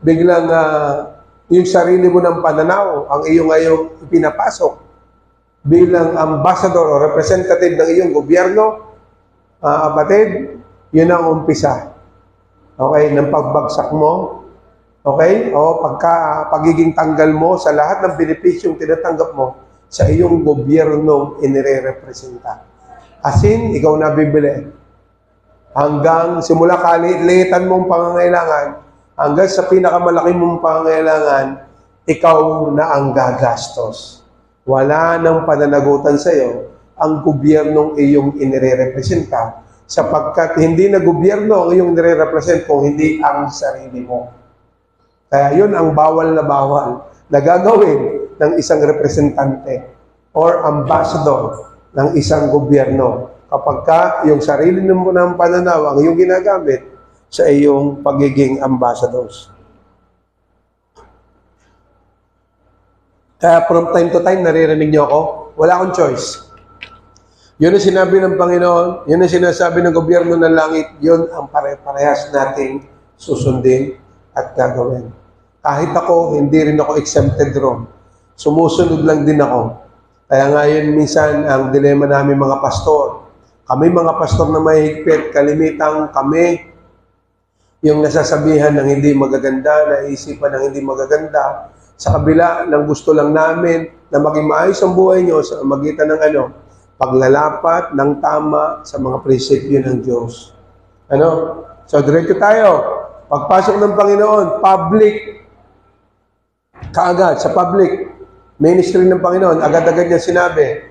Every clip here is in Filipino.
biglang yung sarili mo ng pananaw, ang iyong ipinapasok bilang ambassador o representative ng iyong gobyerno, kapatid, yun ang umpisa. Okay, ng pagbagsak mo. Okay? O pagiging tanggal mo sa lahat ng benepisyong tinatanggap mo sa iyong gobyernong inire-representa. As in, ikaw na bibili. Hanggang simula kaliitan mong pangangailangan, hanggang sa pinakamalaki mong pangangailangan, ikaw na ang gagastos. Wala nang pananagutan sa iyo ang gobyernong iyong inire-representa, sapagkat hindi na gobyerno ang iyong nire-represent kung hindi ang sarili mo. Kaya yun ang bawal na gagawin ng isang representante or ambassador ng isang gobyerno kapag yung sarili mo ng pananaw ang iyong ginagamit sa iyong pagiging ambassadors. Kaya from time to time, naririnig niyo ako, wala akong choice. Yun ang sinabi ng Panginoon, yun ang sinasabi ng gobyerno ng langit, yun ang pare-parehas nating susundin at gagawin. Kahit ako, hindi rin ako exempted ron. Sumusunod lang din ako. Kaya ngayon minsan ang dilema namin mga pastor. Kami mga pastor na mahigpit, kalimitang kami yung nasasabihan ng hindi magaganda, naisipan ng hindi magaganda, sa kabila ng gusto lang namin na maging maayos ang buhay nyo sa magitan ng paglalapat ng tama sa mga prinsipyo ng Diyos. So, diretso tayo. Pagpasok ng Panginoon, public, kaagad, sa public ministry ng Panginoon, agad-agad niya sinabi,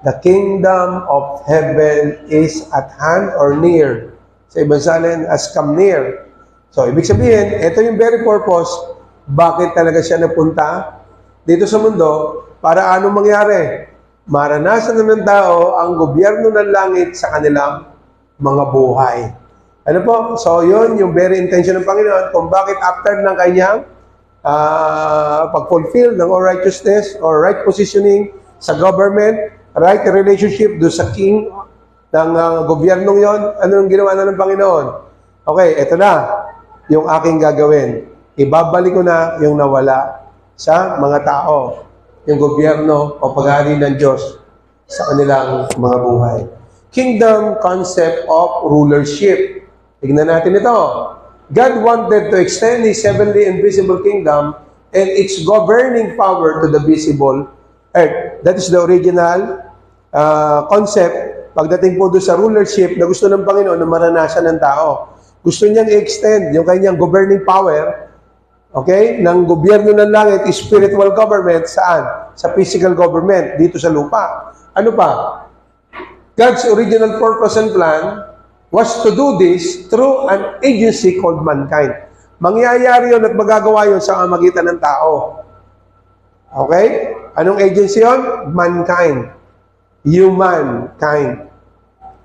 the kingdom of heaven is at hand or near. Sa ibang salin, has come near. So, ibig sabihin, ito yung very purpose, bakit talaga siya napunta dito sa mundo, para anong mangyari? Maranasan ng tao ang gobyerno ng langit sa kanilang mga buhay. Ano po? So, yun yung very intention ng Panginoon kung bakit after ng kanyang pag-fulfill ng all righteousness or right positioning sa government, right relationship do sa king ng gobyernong yon, ano yung ginawa na ng Panginoon? Okay, eto na yung aking gagawin. Ibabalik ko na yung nawala sa mga tao, yung gobyerno o pag-aari ng Diyos sa kanilang mga buhay. Kingdom concept of rulership. Tignan natin ito. God wanted to extend His heavenly invisible kingdom and its governing power to the visible earth. That is the original concept pagdating po doon sa rulership na gusto ng Panginoon na maranasan ng tao. Gusto niyang i-extend yung kanyang governing power, okay, ng gobyerno ng langit, spiritual government, saan? Sa physical government, dito sa lupa. Ano pa? God's original purpose and plan was to do this through an agency called mankind. Mangyayari yun at magagawa yun sa magitan ng tao. Okay? Anong agency yun? Mankind. Humankind.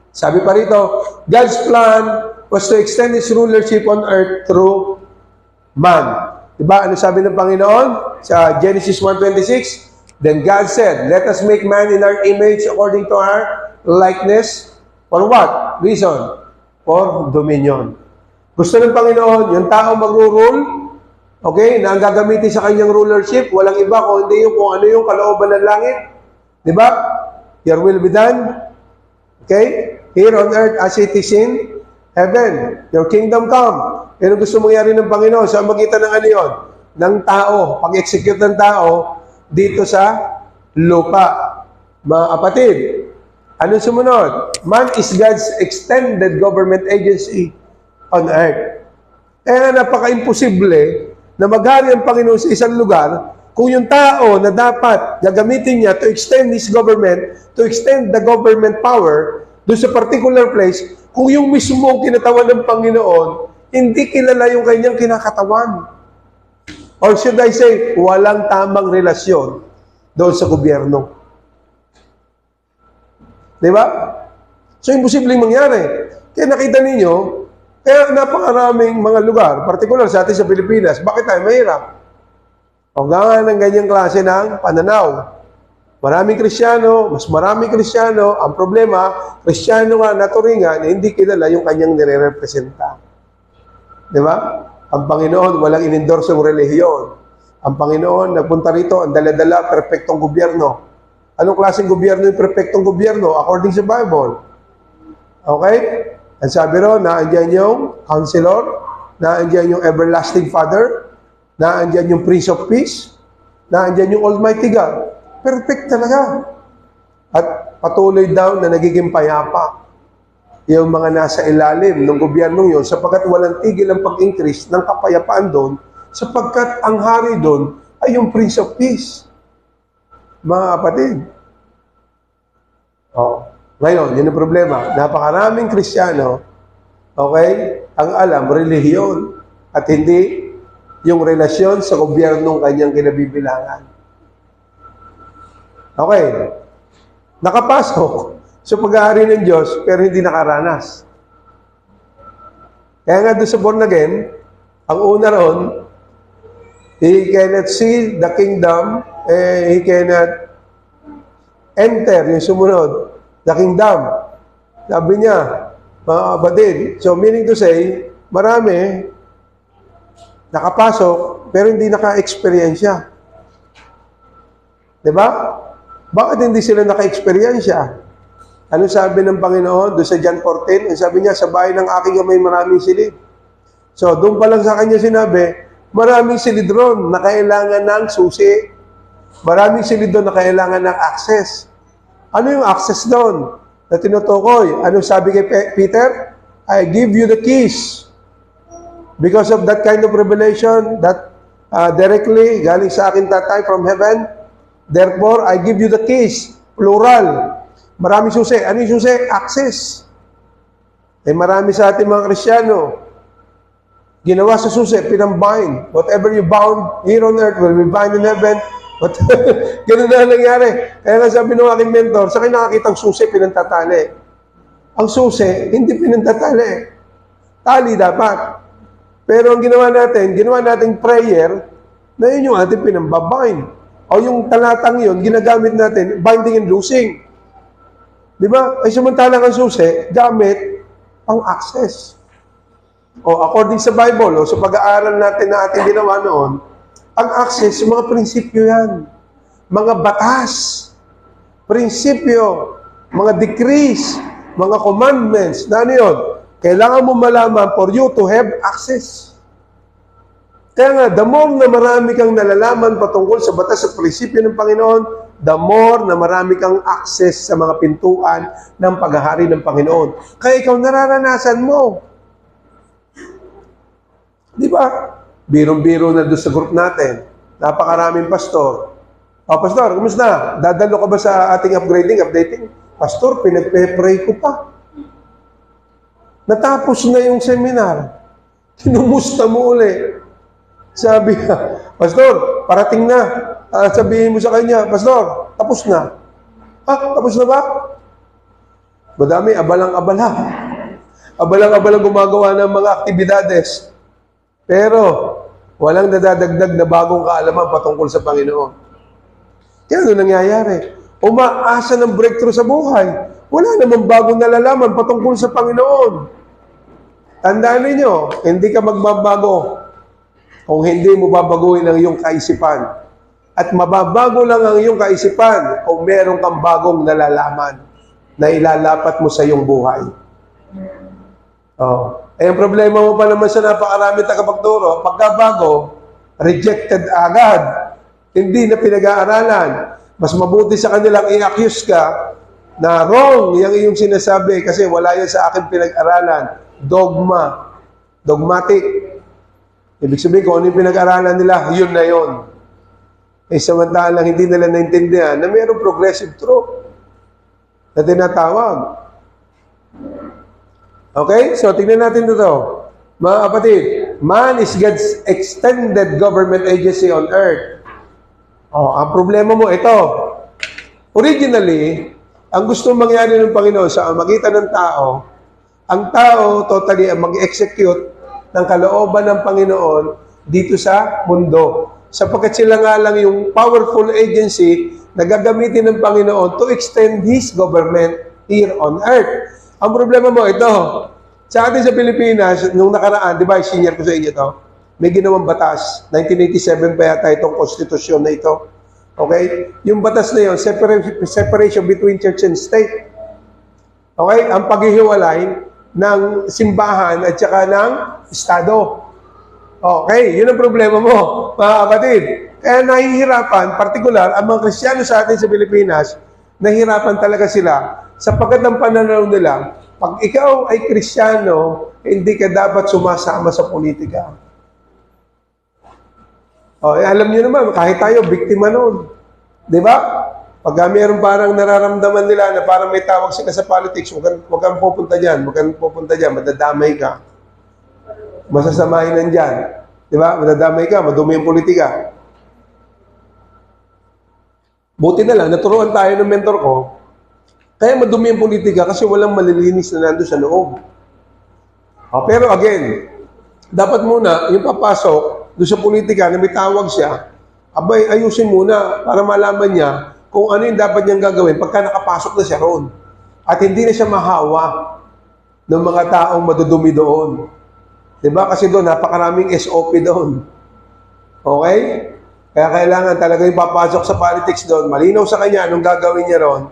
Sabi pa rito, God's plan was to extend His rulership on earth through man. Diba? Ano sabi ng Panginoon? Sa Genesis 1:26, then God said, let us make man in our image according to our likeness. For what? Reason? For dominion. Gusto ng Panginoon, yung tao magro-rule, okay, na ang gagamitin sa kanyang rulership, walang iba kung hindi yung kung ano yung kalooban ng langit. Diba? Your will be done. Okay? Here on earth as it is in heaven. Your kingdom come. Yan ang gusto mangyari ng Panginoon sa magitan ng ano yun? Ng tao. Pag-execute ng tao dito sa lupa. Mga kapatid, anong sumunod? Man is God's extended government agency on earth. Kaya napaka-imposible na maghari ang Panginoon sa isang lugar kung yung tao na dapat gagamitin niya to extend His government, to extend the government power doon sa particular place, kung yung mismo kinatawan ng Panginoon, hindi kilala yung kanyang kinakatawan. Or should I say, walang tamang relasyon doon sa gobyerno. Diba? So, imposibleng mangyari. Kaya nakita ninyo, kaya napakaraming mga lugar, particular sa atin sa Pilipinas, bakit tayo mahirap? O nga ng ganyang klase ng pananaw. Maraming Kristiyano, mas maraming Kristiyano, ang problema, Kristiyano nga, naturingan, hindi kilala yung kanyang nire-representa. Di ba? Ang Panginoon, walang inendorse yung relihiyon. Ang Panginoon, nagpunta rito, ang dala-dala, perpektong gobyerno. Anong klaseng gobyerno yung perpektong gobyerno? According sa Bible. Okay? Ang sabi ro, naandyan yung Counselor, naandyan yung Everlasting Father, naandyan yung Prince of Peace, naandyan yung Almighty God. Perfect talaga. At patuloy daw na nagiging payapa yung mga nasa ilalim ng gobyernong yun sapagkat walang tigil ang pag-increase ng kapayapaan doon sapagkat ang hari doon ay yung Prince of Peace. Mga kapatid. Ngayon, yun ang problema. Napakaraming Kristiyano, okay, ang alam, relihiyon at hindi yung relasyon sa gobyernong kanyang kinabibilangan. Okay. Nakapasok sa pag-aari ng Diyos, pero hindi nakaranas. Kaya nga doon sa born again, ang una ron, he cannot see the kingdom, he cannot enter, yung sumunod, the kingdom. Sabi niya, mga kapatid, so meaning to say, marami, nakapasok, pero hindi naka-experiensya. Diba? Bakit hindi sila naka-experiensya? Ano sabi ng Panginoon doon sa John 14? Ang sabi niya, sa bahay ng aking amay maraming silid. So, doon pa lang sa kanya sinabi, maraming silid ron na kailangan ng susi. Maraming silid doon na kailangan ng access. Ano yung access doon na tinutukoy? Ano sabi kay Peter? I give you the keys. Because of that kind of revelation that directly galing sa akin tatay from heaven, therefore, I give you the keys. Plural. Maraming susi. Ano yung susi? Access. Marami sa ating mga Kristiyano, ginawa sa susi, pinambind. Whatever you bound here on earth will be bound in heaven. Ganun na nangyari. Kaya nga sabi ng aking mentor, sa akin nakakitang susi, pinantatali. Ang susi, hindi pinantatali. Tali dapat. Pero ang ginawa natin prayer, na yun yung ating pinambabind. O yung talatang yun, ginagamit natin, binding and loosing. Di ba? Ay samantalang ang susi, gamit ang access. O according sa Bible, o sa pag-aaral natin na ating ginawa noon, ang access, mga prinsipyo yan. Mga batas, prinsipyo, mga decrees, mga commandments, na ano yun? Kailangan mo malaman for you to have access. Kaya nga, the more na marami kang nalalaman patungkol sa batas at prinsipyo ng Panginoon, the more na marami kang access sa mga pintuan ng paghahari ng Panginoon. Kaya ikaw nararanasan mo. Di ba? Biro-biro na doon sa group natin. Napakaraming pastor. Pastor, kumusta? Dadalo ka ba sa ating updating? Pastor, pinagpe-pray ko pa. Natapos na yung seminar. Kinumusta mo uli. Sabi niya, Pastor, parating na. Sabihin mo sa kanya, Pastor, tapos na. Tapos na ba? Madami, abalang-abala. Abalang-abalang gumagawa ng mga aktibidades. Pero, walang nadadagdag na bagong kaalaman patungkol sa Panginoon. Kaya ano nangyayari? Umaasa ng breakthrough sa buhay. Wala namang bagong nalalaman patungkol sa Panginoon. Tandaan ninyo, hindi ka magbabago kung hindi mo babaguhin ang iyong kaisipan. At mababago lang ang iyong kaisipan kung meron kang bagong nalalaman na ilalapat mo sa iyong buhay. Ang problema mo pa naman sa napakarami tagapagturo, pagkabago, rejected agad, hindi na pinag-aaralan. Mas mabuti sa kanilang i-accuse ka na wrong yung iyong sinasabi kasi wala yan sa akin pinag-aralan. Dogma. Dogmatic. Ibig sabihin, kung ano yung pinag-aralan nila, yun na yun. Samantalang hindi nila naintindihan na mayroong progressive truth na tinatawag. Okay? So, tingnan natin ito. Mga kapatid, man is God's extended government agency on earth. Ang problema mo, ito. Originally, ang gusto mangyari ng Panginoon sa magitan ng tao, ang tao totally mag-execute ng kalooban ng Panginoon dito sa mundo. Sapagkat sila nga lang yung powerful agency na gagamitin ng Panginoon to extend His government here on earth. Ang problema mo, ito. Sa atin sa Pilipinas, nung nakaraan, di ba, senior ko sa inyo to, may ginawang batas. 1987 pa yata itong konstitusyon na ito. Okay? Yung batas na yun, separation between church and state. Okay? Ang paghihiwalay ng simbahan at saka ng Estado. Okay? Yun ang problema mo, mga kapatid. Kaya nahihirapan, partikular, ang mga Kristiyano sa atin sa Pilipinas, nahihirapan talaga sila sapagkat ang pananaw nila, pag ikaw ay Kristiyano, hindi ka dapat sumasama sa politika. Alam niyo naman, kahit tayo, biktima noon. Di ba? Pag mayroon parang nararamdaman nila na parang may tawag sila sa politics, huwag kang pupunta dyan, madadamay ka. Masasamahin nandyan. Di ba? Madadamay ka, madumi yung politika. Buti na lang, naturuan tayo ng mentor ko, kaya madumi yung politika kasi walang malilinis na nando sa loob. Pero again, dapat muna, yung papasok doon sa politika na may tawag siya, abay, ayusin muna para malaman niya kung ano yung dapat niyang gagawin pagka nakapasok na siya roon. At hindi na siya mahawa ng mga taong madudumi doon. Diba? Kasi doon, napakaraming SOP doon. Okay? Kaya kailangan talaga yung papasok sa politics doon, malinaw sa kanya anong gagawin niya roon,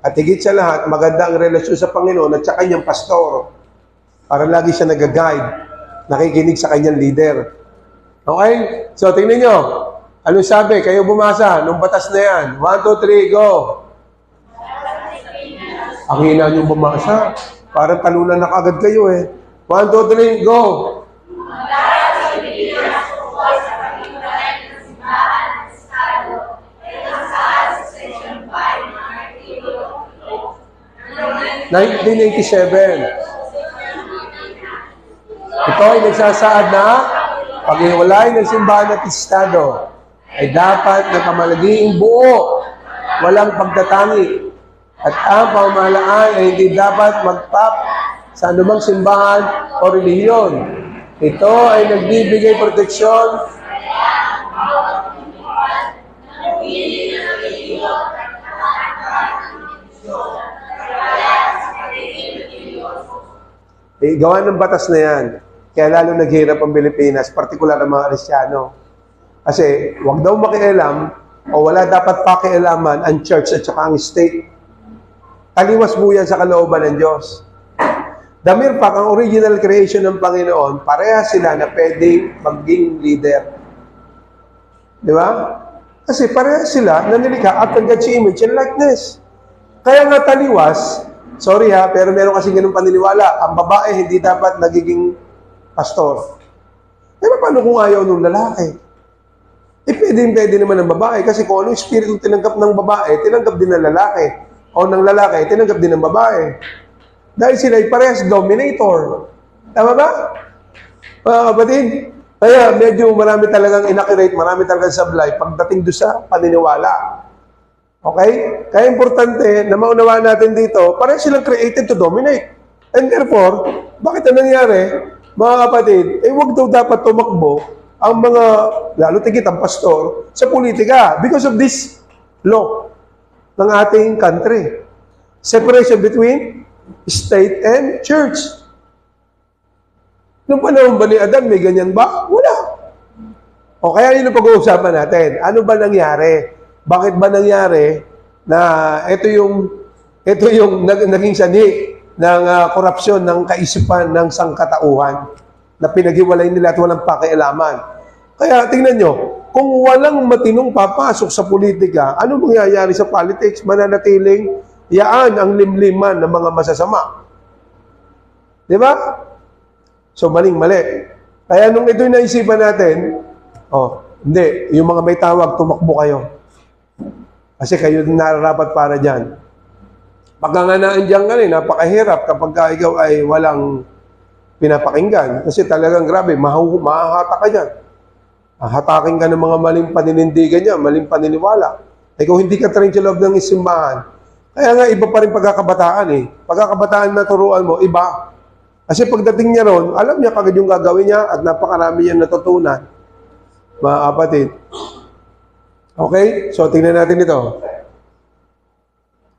at higit sa lahat, maganda ang relasyon sa Panginoon at sa kanyang pastor. Para lagi siya nag-guide, nakikinig sa kanyang leader. Okay? So, tingnan nyo. Anong sabi? Kayo bumasa nung batas na yan. 1, 2, 3, go! Ang hina nyo bumasa. Parang talunan na kagad kayo eh. 1, 2, 3, go! 1987. Ito ay nagsasaad na paghiwalay ng simbahan at Estado ay dapat na kamalagiing buo, walang pagtatangi, at ang pamahalaan ay hindi dapat magpap sa anumang simbahan o relihiyon. Ito ay nagbibigay proteksyon gawa ng batas na yan. Kaya lalo naghihirap ang Pilipinas, partikular ang mga Kristiyano. Kasi wag daw makialam o wala dapat pakialaman ang church at saka ang state. Taliwas po yan sa kalooban ng Diyos. The mere fact, ang original creation ng Panginoon, pareha sila na pwedeng maging leader. Di ba? Kasi pareha sila na nilikha at ang God's image and likeness. Kaya nga taliwas, sorry ha, pero meron kasi ganung paniniwala. Ang babae hindi dapat nagiging pastor. Pero paano kung ayaw ng lalaki? Pwede naman ng babae kasi kung anong espiritu tinanggap ng babae, tinanggap din ng lalaki. O ng lalaki, tinanggap din ng babae. Dahil sila ay parehas dominator. Tama ba? Mga kapatid, kaya medyo marami talagang inaccurate, marami talagang sablay pagdating doon sa paniniwala. Okay? Kaya importante na maunawaan natin dito, parehas silang created to dominate. And therefore, bakit ang nangyari? Mga kapatid, huwag daw dapat tumakbo ang mga, lalo tigit ang pastor, sa politika because of this law ng ating country. Separation between state and church. Nung panahon ba ni Adan, may ganyan ba? Wala. O kaya yun ang pag-uusapan natin. Ano ba nangyari? Bakit ba nangyari na ito yung naging sanhi ng korupsyon ng kaisipan ng sangkatauhan na pinaghiwalay nila at walang pakialaman. Kaya tingnan nyo, kung walang matinong papasok sa politika, ano mangyayari sa politics? Mananatiling yaan ang limliman ng mga masasama. Di ba? So, maling-mali. Kaya nung ito'y naisipan natin, hindi, yung mga may tawag, tumakbo kayo. Kasi kayo nararapat para dyan. Pagkanganaan dyan ka napakahirap kapag ikaw ay walang pinapakinggan. Kasi talagang grabe, mahahata ka dyan. Hatakin ka ng mga maling paninindigan niya, maling paniniwala. Ikaw hindi ka trained sa loob ng simbahan. Kaya nga, iba pa rin pagkakabataan eh. Pagkakabataan na turuan mo, iba. Kasi pagdating niya ron, alam niya kagad yung gagawin niya at napakarami niya natutunan. Mga kapatid. Okay? So, tingnan natin ito.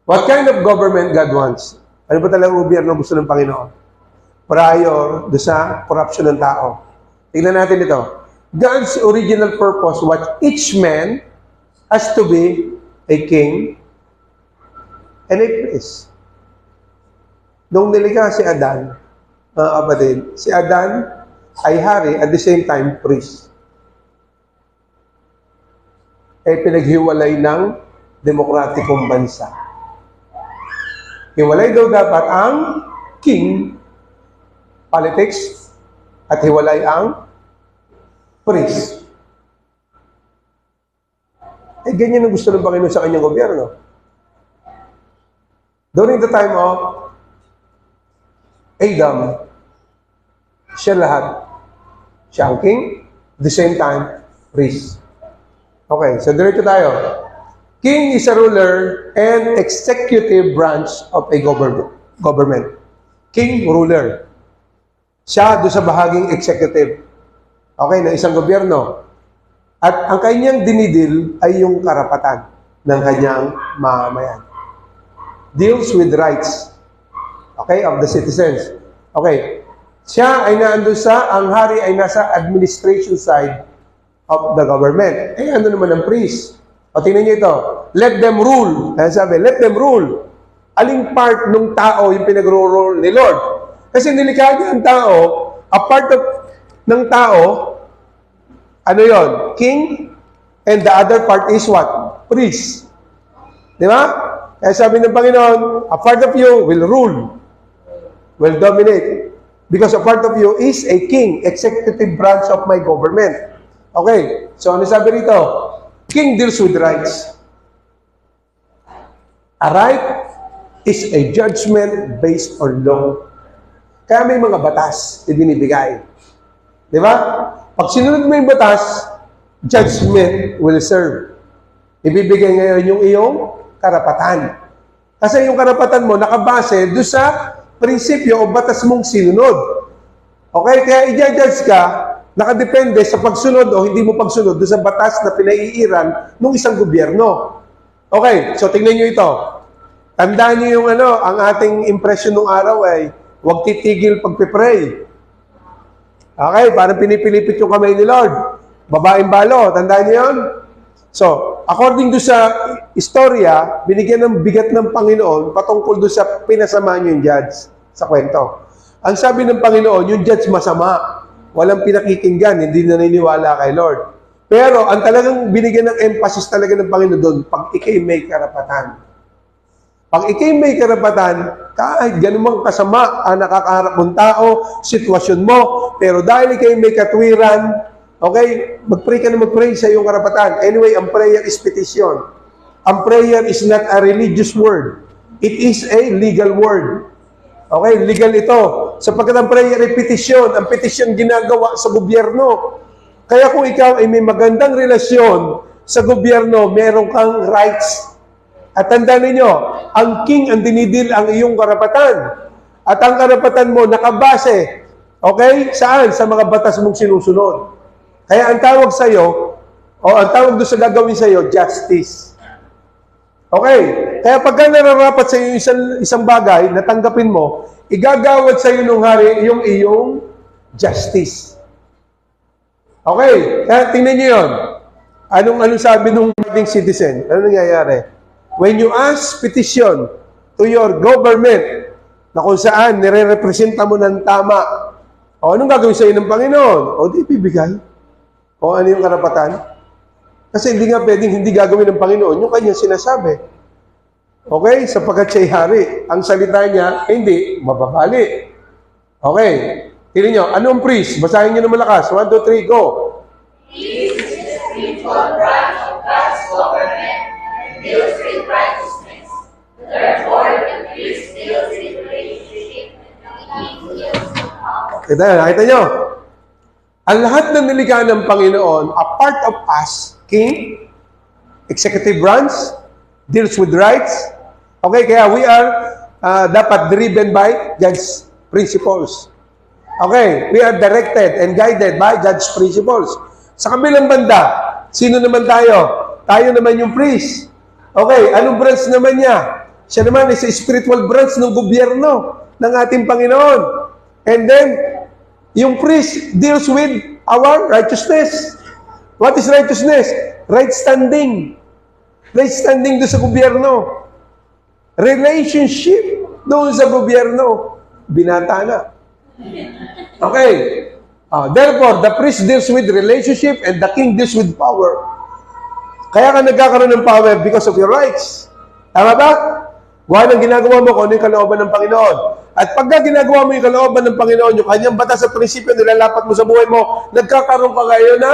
What kind of government God wants? Ano ba talagang gobyerno gusto ng Panginoon? Prior do sa corruption ng tao. Tingnan natin ito. God's original purpose was each man has to be a king and a priest. Nung nilikha si Adan, mga kapatid, si Adan ay hari at the same time priest. Pinaghiwalay ng demokratikong bansa. Hiwalay daw dapat ang king, politics, at hiwalay ang priest. Ganyan ang gusto ng Panginoon sa kanyang gobyerno. During the time of Adam, siya lahat. Siya ang king, the same time, priest. Okay, so diretso tayo. King is a ruler and executive branch of a government. King, ruler. Siya doon sa bahaging executive. Okay, ng isang gobyerno. At ang kanyang dinidil ay yung karapatan ng kanyang mamamayan. Deals with rights. Okay, of the citizens. Okay. Siya ay naandun ang hari ay nasa administration side of the government. Ano naman ang priest? O tingnan niyo ito. Let them rule. Ayan sabi, let them rule. Aling part ng tao yung pinag-rule ni Lord? Kasi nilikha niya ang tao, a part of ng tao, ano yon? King, and the other part is what? Priest. Di ba? Kaya sabi ng Panginoon, a part of you will rule, will dominate. Because a part of you is a king, executive branch of my government. Okay, so ano sabi rito? King deals with rights. A right is a judgment based on law. Kaya may mga batas na binibigay. Di ba? Pag sinunod mo yung batas, judgment will serve. Ibibigay ngayon yung iyong karapatan. Kasi yung karapatan mo nakabase doon sa prinsipyo o batas mong sinunod. Okay? Kaya i-judge ka, nakadepende sa pagsunod o hindi mo pagsunod doon sa batas na pinaiiran ng isang gobyerno. Okay, so tingnan nyo ito. Tandaan nyo yung ang ating impression ng araw ay huwag titigil pagpipray. Okay, parang pinipilipit yung kamay ni Lord. Babaeng balo, tandaan nyo yun? So, according do sa istorya, binigyan ng bigat ng Panginoon patungkol do sa pinasama nyo yung judge sa kwento. Ang sabi ng Panginoon, yung judge masama. Walang pinakikinggan, hindi naniniwala kay Lord. Pero ang talagang binigyan ng emphasis talaga ng Panginoon doon, pag ikay may karapatan. Pag ikay may karapatan, kahit ganun kasama ang nakakaharap mong tao, sitwasyon mo, pero dahil ikay may katwiran, okay, mag-pray ka na mag-pray sa iyong karapatan. Anyway, ang prayer is petition. Ang prayer is not a religious word. It is a legal word. Okay, legal ito. Sapagkat ang prayer ay petition. Ang petition ginagawa sa gobyerno. Kaya kung ikaw ay may magandang relasyon sa gobyerno, meron kang rights. At tandaan ninyo, ang king ang dinidil ang iyong karapatan. At ang karapatan mo nakabase, okay, saan? Sa mga batas mong sinusunod. Kaya ang tawag sa iyo, o ang tawag doon sa gagawin sa iyo, justice. Okay? Kaya pagka nararapat sa iyo isang bagay, natanggapin mo, igagawad sa iyo ng hari yung iyong justice. Okay? Kaya tingnan niyo yun. Anong sabi ng ating citizen? Ano nangyayari? When you ask petition to your government, na kung saan nire-representa mo ng tama, o anong gagawin sa iyo ng Panginoon? O di bibigay. O ano yung karapatan? Kasi hindi nga pwedeng hindi gagawin ng Panginoon yung kanyang sinasabi. Okay? Sapagkat siya'y hari. Ang salita niya, hindi, mababali. Okay. Tingnan nyo, anong priest? Basahin nyo na malakas. 1, 2, 3, go. He is the spiritual branch of God's government and deals with righteousness. Therefore, the priest deals with relationship and the king deals with power. Nakita nyo? Ang lahat ng nilikha ng Panginoon, a part of us, king, executive branch, deals with rights. Okay, kaya we are dapat driven by God's principles. Okay, we are directed and guided by God's principles. Sa kabilang banda, sino naman tayo? Tayo naman yung priest. Okay, anong branch naman niya? Siya naman is a spiritual branch ng gobyerno ng ating Panginoon. And then, yung priest deals with our righteousness. What is righteousness? Right standing. Right standing doon sa gobyerno. Relationship doon sa gobyerno. Binata na. Okay. Therefore, the priest deals with relationship and the king deals with power. Kaya ka nagkakaroon ng power because of your rights. Tama ba? Gawa ng ginagawa mo kung ano yung kalooban ng Panginoon. At pagka ginagawa mo yung kalooban ng Panginoon, yung kanyang batas at prinsipyo nilalapat mo sa buhay mo, nagkakaroon ka ngayon na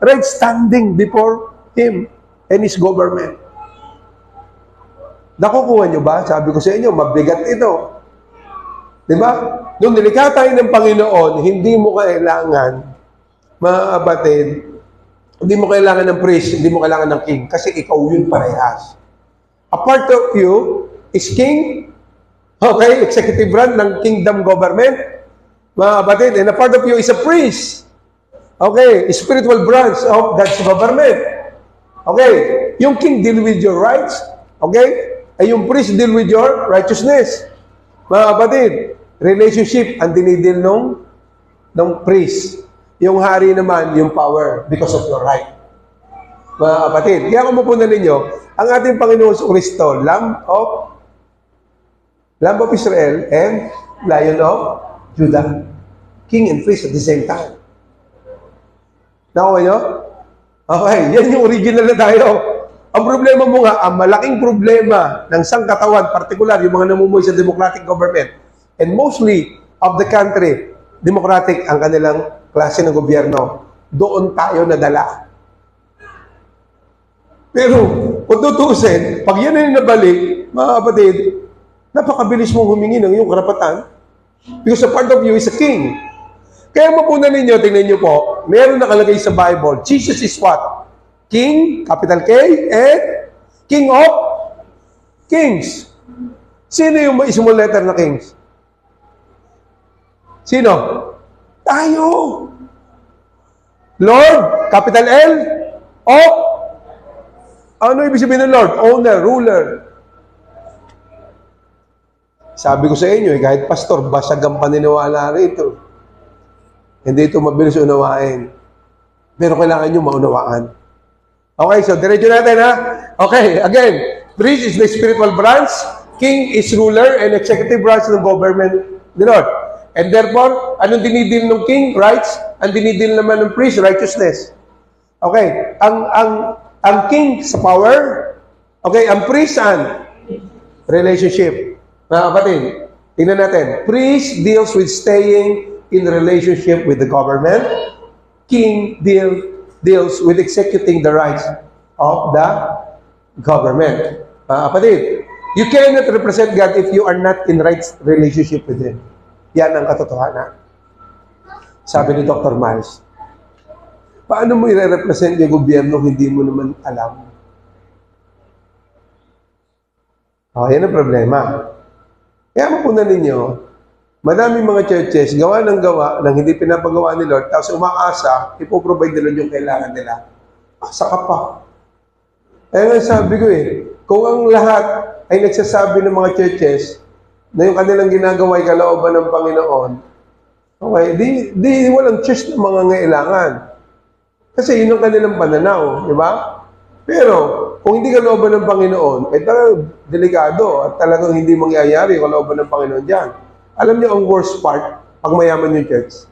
right standing before Him and His government. Nakukuha nyo ba? Sabi ko sa inyo, mabigat ito. Diba? Nung nilikha tayo ng Panginoon, hindi mo kailangan, mga kapatid, hindi mo kailangan ng priest, hindi mo kailangan ng king, kasi ikaw yun parehas. A part of you is king, okay, executive branch ng kingdom government, mga kapatid, and a part of you is a priest, okay, spiritual branch of God's government. Okay, yung king deal with your rights, okay, ay yung priest deal with your righteousness. Mga kapatid, relationship ang dinidil ng priest. Yung hari naman, yung power because of your right. Mga kapatid, kaya kung mapunan ninyo, ang ating Panginoon Kristo, Lamb of Israel and Lion of Judah. King and priest at the same time. Nakuha nyo? Okay, yan yung original na tayo. Ang problema mo nga, ang malaking problema ng sangkatawan, particular yung mga namumuhay sa democratic government, and mostly of the country, democratic ang kanilang klase ng gobyerno. Doon tayo nadala. Pero, kung tutusin, pag yan ay nabalik, mga kapatid, napakabilis mong humingi ng iyong karapatan because a part of you is a king. Kaya mapunan ninyo, tingnan nyo po, meron nakalagay sa Bible, Jesus is what? King, capital K, and King of Kings. Sino yung may small letter na Kings? Sino? Tayo. Lord, capital L, of, ano ibig sabihin ng Lord? Owner, ruler. Sabi ko sa inyo, kahit pastor, basag ang paniniwala rito. Hindi ito mabilis unawain. Pero kailangan nyo maunawaan. Okay, so diretso natin ha. Okay, again, priest is the spiritual branch, king is ruler, and executive branch ng government ni Lord. And therefore, anong dinidil ng king? Rights. Ang dinidil naman ng priest, righteousness. Okay, ang king sa power, okay, ang priest saan? Relationship. Mga kapatid, tingnan natin. Priest deals with staying in relationship with the government. King deals with executing the rights of the government. Kapatid, you cannot represent God if you are not in right relationship with Him. Yan ang katotohanan. Sabi ni Dr. Miles, paano mo i-represent yung gobyerno hindi mo naman alam? Yan ang problema. Kaya mapunan ninyo, madaming mga churches, gawa ng hindi pinapagawa ni Lord, tapos umaasa, ipoprovide ni Lord yung kailangan nila. Asa ka pa. Kaya nga sabi ko kung ang lahat ay nagsasabi ng mga churches na yung kanilang ginagawa ay kalooban ng Panginoon, okay, di walang church na mga ngailangan. Kasi yun ang kanilang pananaw, di ba? Pero, kung hindi kalooban ng Panginoon, ay talagang delikado at talagang hindi mangyayari yung kalooban ng Panginoon dyan. Alam niyo ang worst part, pag mayaman yung church.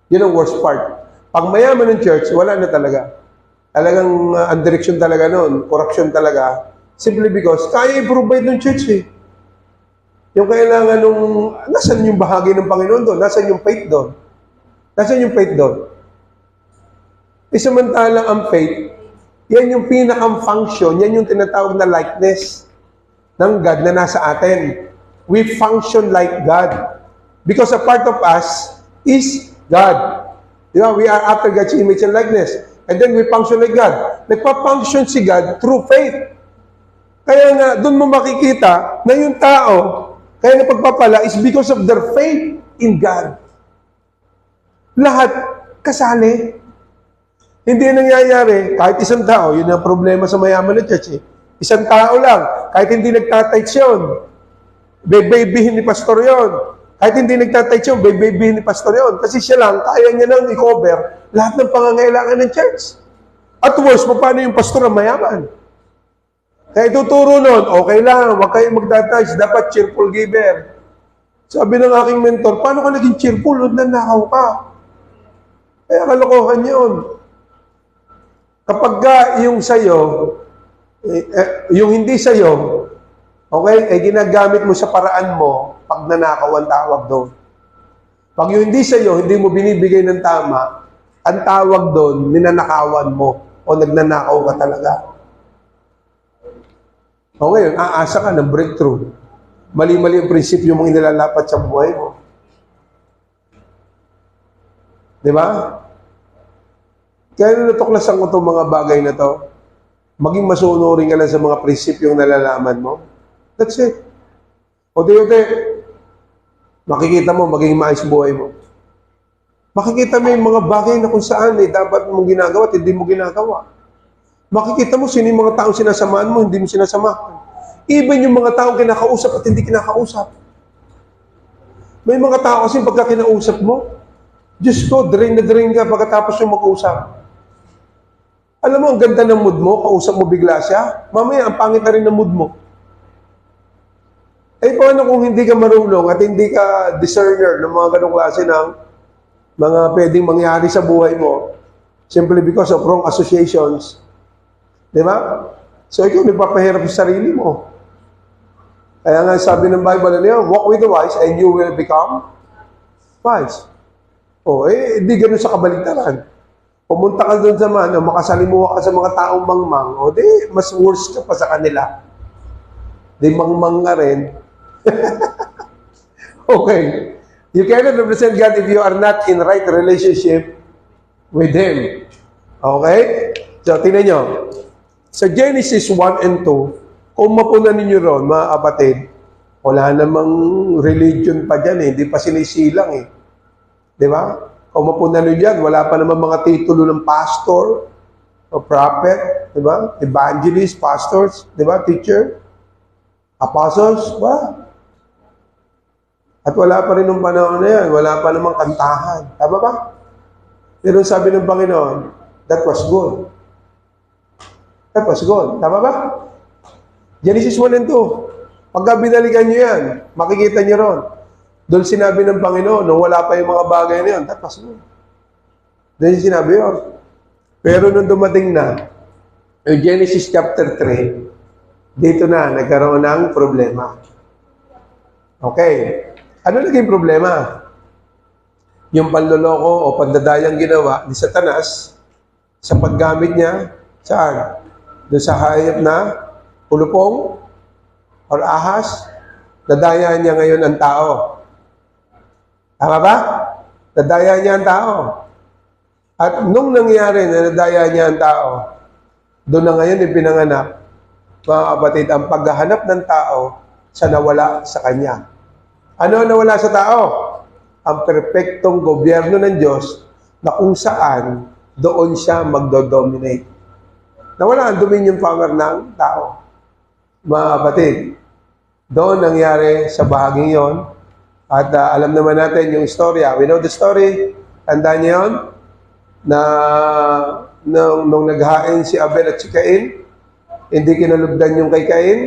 Yun ang worst part. Pag mayaman yung church, wala na talaga. Talagang ang direction talaga noon, corruption talaga. Simply because, kaya i-provide ng church Yung kailangan nasan yung bahagi ng Panginoon doon? Nasan yung faith doon? Nasan yung faith doon? Samantalang ang faith, yan yung pinakang function, yan yung tinatawag na likeness ng God na nasa atin. We function like God. Because a part of us is God. Di ba? We are after God's image and likeness. And then we function like God. Nagpa-function si God through faith. Kaya nga, doon mo makikita na yung tao, kaya napagpapala is because of their faith in God. Lahat kasali. Hindi nangyayari, kahit isang tao, yun ang problema sa mayaman na church Isang tao lang, kahit hindi nagtatights yun. Bebebihin ni pastor yon. Kahit hindi nagtatay siya, baby ni pastor yun. Kasi siya lang, kaya niya lang i-cover lahat ng pangangailangan ng church. At worse, paano yung pastor ang mayaman? Kaya ituturo nun, okay lang, huwag kayong magtatouch, dapat cheerful giver. Sabi ng aking mentor, paano ka naging cheerful? Nakaw ka. Kaya kalokohan yun. Kapag yung sa'yo, yung hindi sa'yo, okay, ginagamit mo sa paraan mo, pag nanakaw ang tawag doon. Pag yung hindi sa'yo, hindi mo binibigay ng tama, ang tawag doon, ninanakawan mo o nagnanakaw ka talaga. O ngayon, aasa ka ng breakthrough. Mali-mali ang prinsipyo mong inilalapat sa buhay mo. Di ba? Kaya natuklasan ko itong mga bagay na to, maging masunurin ka lang sa mga prinsipyong nalalaman mo. That's it. Unti-unti, makikita mo, maging maayos buhay mo. Makikita mo yung mga bagay na kung saan dapat mong ginagawa at hindi mo ginagawa. Makikita mo sino yung mga taong sinasamahan mo, hindi mo sinasamahan. Even yung mga taong kinakausap at hindi kinakausap. May mga tao kasi pagka kinausap mo, Diyos ko, drain na drain ka pagkatapos yung mag-usap. Alam mo, ang ganda ng mood mo, kausap mo bigla siya, mamaya, ang pangit na rin ng mood mo. Eh, paano kung hindi ka marunong at hindi ka discerner ng mga ganong klase ng mga pwedeng mangyari sa buhay mo simply because of wrong associations? Di ba? So, ikaw nagpapahirap sa sarili mo. Kaya nga sabi ng Bible niya, walk with the wise and you will become wise. O, di ganun sa kabaligtaran. Pumunta ka doon sa man, makasalimuha ka sa mga taong mangmang, o di, mas worse ka pa sa kanila. Di mangmang nga rin. Okay. You cannot represent God if you are not in right relationship with Him. Okay? So, tingnan nyo. Sa Genesis 1 and 2, kung mapunan ninyo ron, mga kapatid, wala namang religion pa dyan hindi pa sinisilang Di ba? Kung mapunan ninyo dyan, wala pa naman mga titulo ng pastor, o prophet, di ba? Evangelist, pastors, di ba? Teacher, apostles, ba? At wala pa rin nung panahon na yan, wala pa namang kantahan. Tama ba? Pero sabi ng Panginoon, that was good. That was good. Tama ba? Genesis 1 and 2. Pagka binalikan nyo yan, makikita nyo ron. Doon sinabi ng Panginoon, nung wala pa yung mga bagay na yun, that was good. Doon yung sinabi yun. Pero nung dumating na, yung Genesis chapter 3, dito na, nagkaroon ng problema. Okay. Ano naging problema? Yung panloloko o pandadayang ginawa ni Satanas sa paggamit niya, saan? Doon sa hayop na pulupong or ahas, dadayaan niya ngayon ang tao. Tama ba? Dadayaan niya ang tao. At nung nangyari na nadayaan niya ang tao, doon na ngayon ipinanganak, mga kapatid, ang paghahanap ng tao sa nawala sa kanya. Ano ang nawala sa tao? Ang perpektong gobyerno ng Diyos na kung saan doon siya magdo-dominate. Nawala ang dominion power ng tao. Mga kapatid, doon nangyari sa bahaging yon. At alam naman natin yung istorya. We know the story. Tandaan niyo yun? Na nung naghain si Abel at si Cain, hindi kinalugdan yung kay Cain.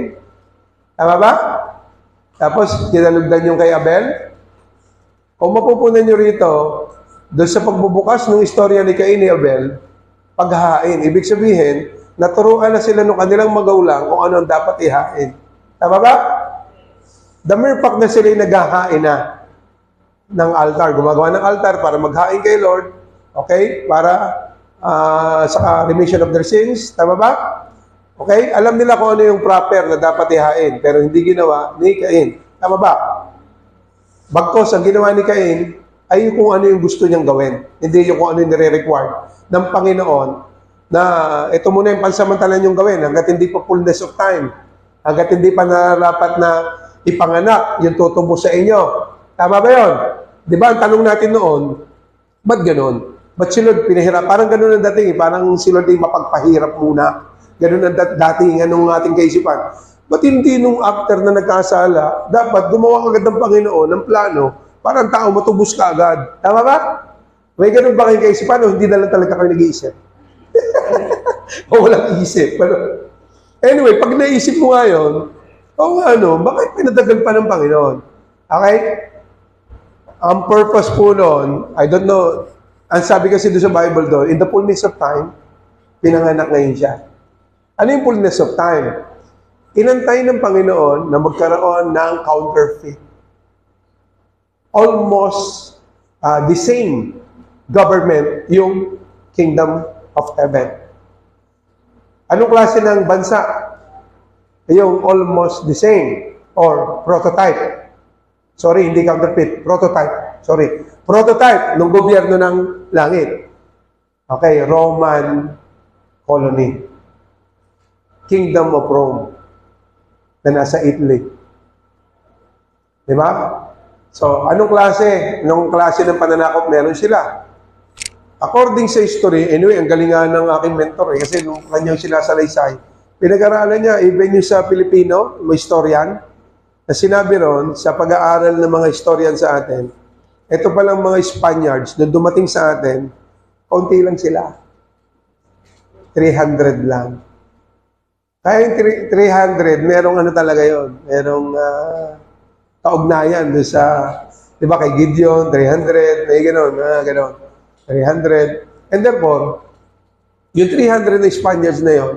Tama ba? Tapos, kinalugdan yung kay Abel. Kung mapupunan nyo rito, doon sa pagbubukas ng istorya ni Cain ni Abel, paghain. Ibig sabihin, naturuan na sila ng kanilang magulang kung ano ang dapat ihain. Tama ba? The mere fact na sila naghahain na ng altar. Gumagawa ng altar para maghain kay Lord. Okay? Para sa remission of their sins. Tama ba? Okay? Alam nila kung ano yung proper na dapat ihain. Pero hindi ginawa ni Cain. Tama ba? Bagkos, ang ginawa ni Cain ay kung ano yung gusto niyang gawin. Hindi yung kung ano yung nire-require ng Panginoon na ito muna yung pansamantalan yung gawin hanggat hindi pa fullness of time. Hanggat hindi pa narapat na ipanganak yung tutubo sa inyo. Tama ba yun? Di ba, ang tanong natin noon, ba't ganun? Ba't si Lord pinahirap? Parang ganun ang dating. Parang si Lord ay mapagpahirap muna. Ganun ang dating anong ating kaisipan. Ba't hindi nung after na nagkasala, dapat gumawa agad ng Panginoon ng plano para ang tao matubos ka agad. Tama ba? May ganun ba kayo kaisipan o hindi na lang talaga kayo nag-iisip? O walang isip. Pero, anyway, pag naisip mo ngayon, bakit pinatagal pa ng Panginoon? Okay? Ang purpose po noon, I don't know, ang sabi kasi doon sa Bible doon, in the fullness of time, pinanganak ngayon siya. Ano yung fullness of time? Inantay ng Panginoon na magkaroon ng counterfeit. Almost the same government, yung kingdom of heaven. Anong klase ng bansa? Yung almost the same or prototype. Sorry, hindi counterfeit. Prototype. Sorry. Prototype ng gobyerno ng langit. Okay, Roman colony. Kingdom of Rome na nasa Italy. Di ba? So, anong klase? Anong klase ng pananakop meron sila? According sa history, anyway, ang galingan ng aking mentor kasi nung kanyang sinasalaysay, pinag-aralan niya, even yung sa Pilipino, may historian, na sinabi ron, sa pag-aaral ng mga historian sa atin, ito palang mga Spaniards, na dumating sa atin, kaunti lang sila. 300 lang. Kaya yung 300, merong ano talaga yon, merong kaugnayan doon sa, di ba, kay Gideon, 300, may gano'n, gano'n, 300. And therefore, yung 300 na Spaniards na yon,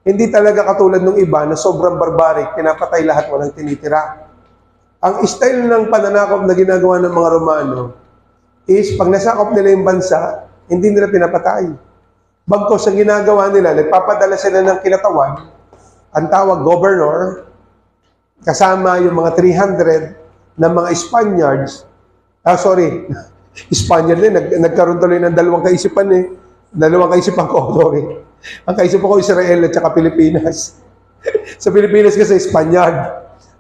hindi talaga katulad ng iba na sobrang barbaric, pinapatay lahat, walang tinitira. Ang style ng pananakop na ginagawa ng mga Romano is, pag nasakop nila yung bansa, hindi nila pinapatay. Bagkos ang ginagawa nila, nagpapadala sila ng kinatawan, ang tawag governor, kasama yung mga 300 na mga Spaniards. Spaniard din, nagkaroon tuloy ng dalawang kaisipan eh. Dalawang kaisipan ko, sorry. Ang kaisipan ko, Israel at saka Pilipinas. Sa Pilipinas kasi, Spaniard.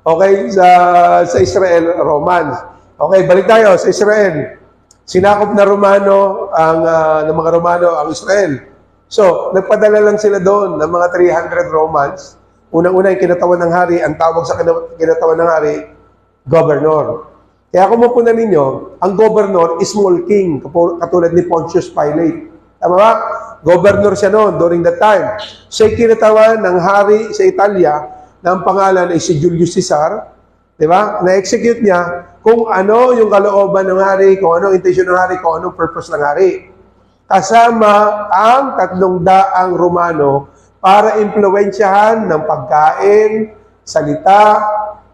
Okay, sa Israel, Romans. Okay, balik tayo sa Israel. Sinakop na Romano, ng mga Romano, ang Israel. So, nagpadala lang sila doon ng mga 300 Romans. Unang-una yung kinatawan ng hari, ang tawag sa kinatawan ng hari, governor. Kaya kung mapunan ninyo, ang governor is small king, katulad ni Pontius Pilate. Tama ba? Governor siya noon during that time. Siya kinatawan ng hari sa Italia na ang pangalan ay si Julius Caesar. Di ba? Na-execute niya kung ano yung kalooban ng hari, kung ano ang intention ng hari, kung ano purpose ng hari. Kasama ang 300 Romano para impluwensyahan ng pagkain, salita,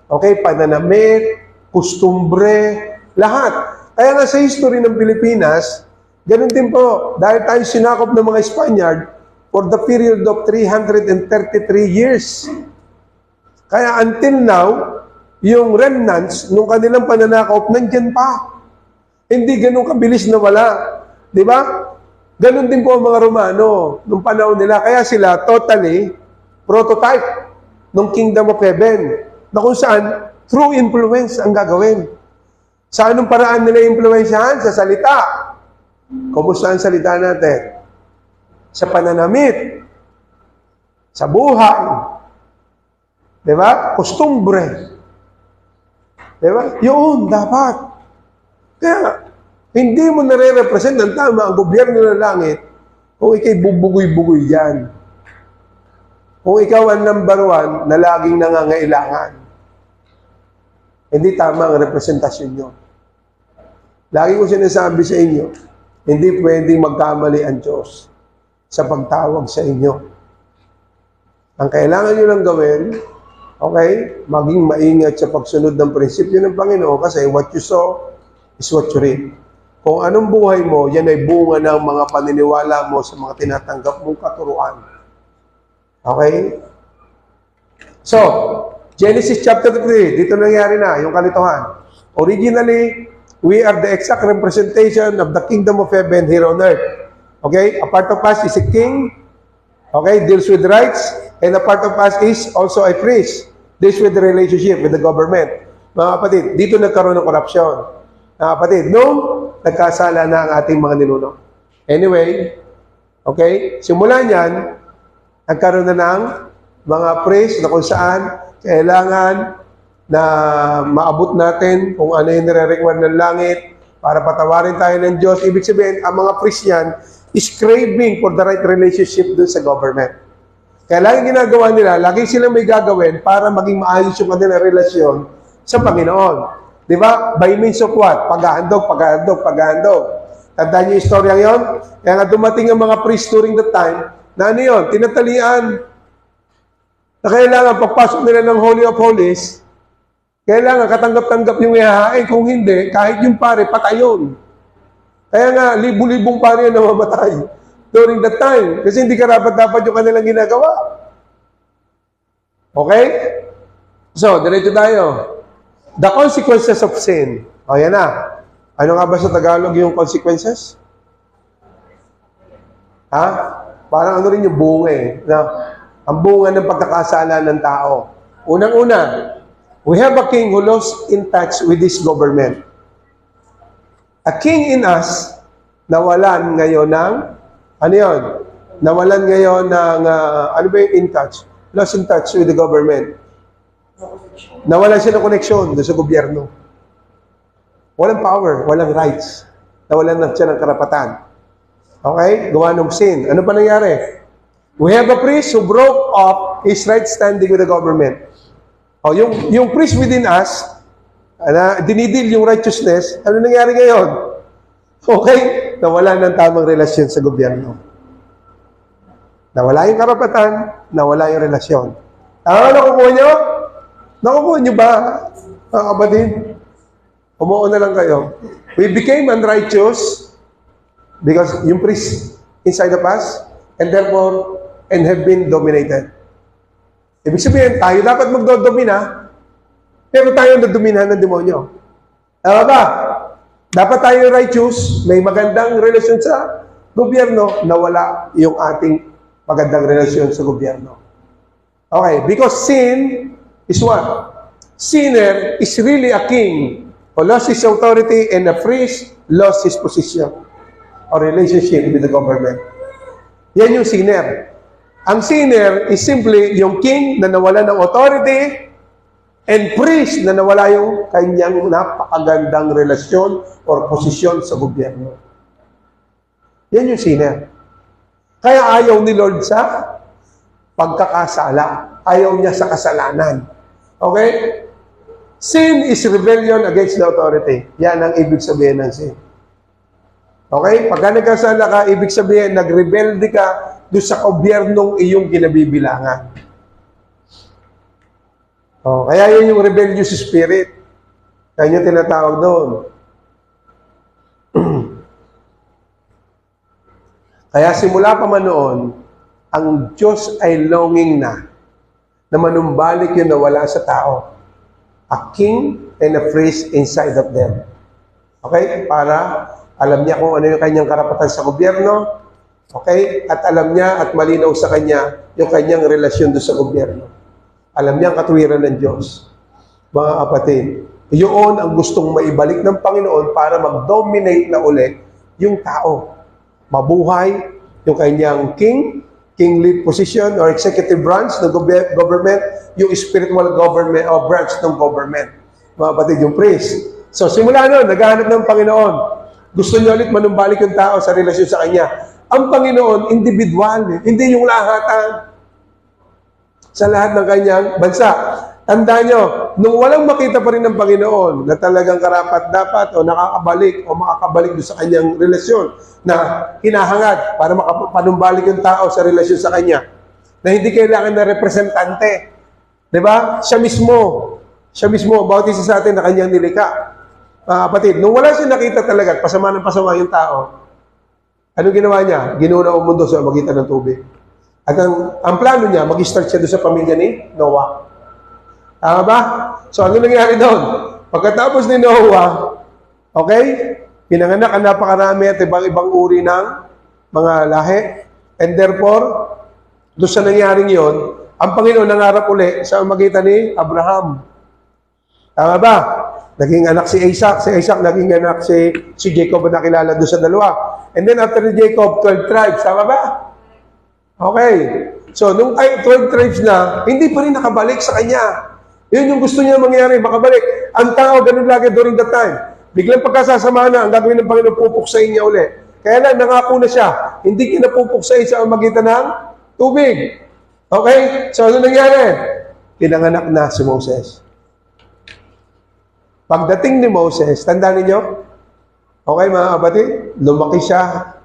okay, pananamit, kustumbre, lahat. Kaya nga sa history ng Pilipinas, ganun din po, dahil tayo sinakop ng mga Spaniard for the period of 333 years. Kaya until now, yung remnants nung kanilang pananakop, nandyan pa. Hindi ganun kabilis na wala. Di ba? Ganun din po ang mga Romano nung panahon nila. Kaya sila totally prototype ng Kingdom of Heaven na kung saan through influence ang gagawin. Sa anong paraan nila influensyahan? Sa salita. Kumusta ang salita natin? Sa pananamit. Sa buhay. Diba? Kostumbre. Diba? Yun, dapat. Kaya, hindi mo nare-represent ng tama ang gobyerno ng langit kung ikay bubugoy-bugoy yan. Kung ikaw ang number 1 na laging nangangailangan. Hindi tama ang representasyon nyo. Lagi ko sinasabi sa inyo, hindi pwedeng magkamali ang Diyos sa pagtawag sa inyo. Ang kailangan nyo lang gawin, okay, maging maingat sa pagsunod ng prinsipyo ng Panginoon kasi what you sow is what you reap. Kung anong buhay mo, yan ay bunga ng mga paniniwala mo sa mga tinatanggap mong katuruan. Okay? So, Genesis chapter 3, dito nangyari na yung kalituhan. Originally, we are the exact representation of the kingdom of heaven here on earth. Okay? A part of us is a king, okay, deals with rights, and a part of us is also a priest, deals with the relationship with the government. Mga kapatid, dito nagkaroon ng korupsyon. Mga kapatid, nagkasala na ang ating mga ninuno. Anyway, okay, simula niyan, nagkaroon na ng mga priest na kung saan Kailangan na maabot natin kung ano yung nire-require ng langit para patawarin tayo ng Diyos. Ibig sabihin, ang mga priest yan is craving for the right relationship dun sa government. Kaya lagi ginagawa nila, lagi silang may gagawin para maging maayos yung kanilang relasyon sa Panginoon. Di ba? By means of what? Paghahandog. Tandaan niyo yung istorya yon? Kaya nga dumating ang mga priest during the time, na ano yun? Tinatalian. Na kailangan pagpasok nila ng Holy of Holies, kailangan katanggap-tanggap yung ihahain. Kung hindi, kahit yung pare, patay yun. Kaya nga, libu-libong pare yung namamatay during that time. Kasi hindi karapat-dapat yung kanilang ginagawa. Okay? So, diretso tayo. The consequences of sin. O, yan na. Ano nga ba sa Tagalog yung consequences? Ha? Parang ano rin yung bunga eh. Na, ang bunga ng pagkakasala ng tao. Unang-una, we have a king who lost in touch with his government. A king in us, nawalan ngayon ng, ano yun? Nawalan ngayon ng, ano ba yung in touch? Lost in touch with the government. Nawalan siya ng connection doon sa gobyerno. Walang power, walang rights. Nawalan na siya ng karapatan. Okay? Gawa ng sin. Ano pa nangyari? We have a priest who broke off his right standing with the government. O, yung priest within us, dinidil yung righteousness, ano nangyari ngayon? Okay? Nawala ng tamang relasyon sa gobyerno. Nawala yung karapatan, nawala yung relasyon. Tama na nakukuha nyo? Nakukuha nyo ba, mga kapatid? Umuo na lang kayo. We became unrighteous because yung priest inside of us, and therefore, and have been dominated. Ibig sabihin, tayo dapat magdodomina, pero tayo nadomina ng demonyo. Tama ba? Dapat tayo righteous, may magandang relasyon sa gobyerno, nawala yung ating magandang relasyon sa gobyerno. Okay, because sin is what? Sinner is really a king who lost his authority and a priest lost his position or relationship with the government. Yan yung sinner. Ang sinner is simply yung king na nawala ng authority and priest na nawala yung kanyang napakagandang relasyon or posisyon sa gobyerno. Yan yung sinner. Kaya ayaw ni Lord sa pagkakasala. Ayaw niya sa kasalanan. Okay? Sin is rebellion against the authority. Yan ang ibig sabihin ng sin. Okay? Pagka nagkasala ka, ibig sabihin, nagrebelde ka doon sa gobyernong iyong kinabibilangan. Oh, kaya yun yung rebellious spirit. Kaya yung tinatawag doon. Kaya simula pa man noon, ang Diyos ay longing na manumbalik yung nawala sa tao. A king and a priest inside of them. Okay? Para alam niya kung ano yung kanyang karapatan sa gobyerno. Okay? At alam niya at malinaw sa kanya yung kanyang relasyon doon sa gobyerno. Alam niya ang katuwiran ng Diyos. Mga kapatid, yun ang gustong maibalik ng Panginoon para mag-dominate na uli yung tao. Mabuhay yung kanyang kingly position or executive branch ng government, yung spiritual government o branch ng government. Mga kapatid, yung priest. So, simula noon, naghahanap ng Panginoon. Gusto niya ulit manumbalik yung tao sa relasyon sa Kanya. Ang Panginoon, individual. Hindi yung lahatan sa lahat ng Kanyang bansa. Tandaan nyo, nung walang makita pa rin ng Panginoon na talagang karapat-dapat o nakakabalik o makakabalik doon sa Kanyang relasyon na hinahangad para makapanumbalik yung tao sa relasyon sa Kanya, na hindi kailangan na representante. Diba? Siya mismo, bawat isa sa atin na Kanyang nilikha. Kapatid, nung wala siya nakita talaga at pasama ng pasama yung tao, anong ginawa niya? Ginuuna ang mundo sa magitan ng tubig. At ang plano niya, mag-start siya doon sa pamilya ni Noah. Tama ba? So, ano nangyari doon? Pagkatapos ni Noah, okay, pinanganak ang napakarami at ibang uri ng mga lahi. And therefore, doon sa nangyaring yon, ang Panginoon nangarap uli sa magitan ni Abraham. Tama ba? Naging anak si Isaac. Si Isaac naging anak si Jacob na nakilala doon sa dalawa. And then after Jacob, 12 tribes. Tama ba? Okay. So, nung 12 tribes na, hindi pa rin nakabalik sa kanya. Yun yung gusto niya mangyari, makabalik. Ang tao, ganun lagi during that time. Biglang pagkasasama na, ang gagawin ng Panginoon, pupuksain niya uli. Kaya lang, nangako na siya. Hindi kinapupuksain sa magitan ng tubig. Okay? So, ano nangyari? Pinanganak na si Moses. Pagdating ni Moses, tandaan ninyo? Okay, mga kapatid? Lumaki siya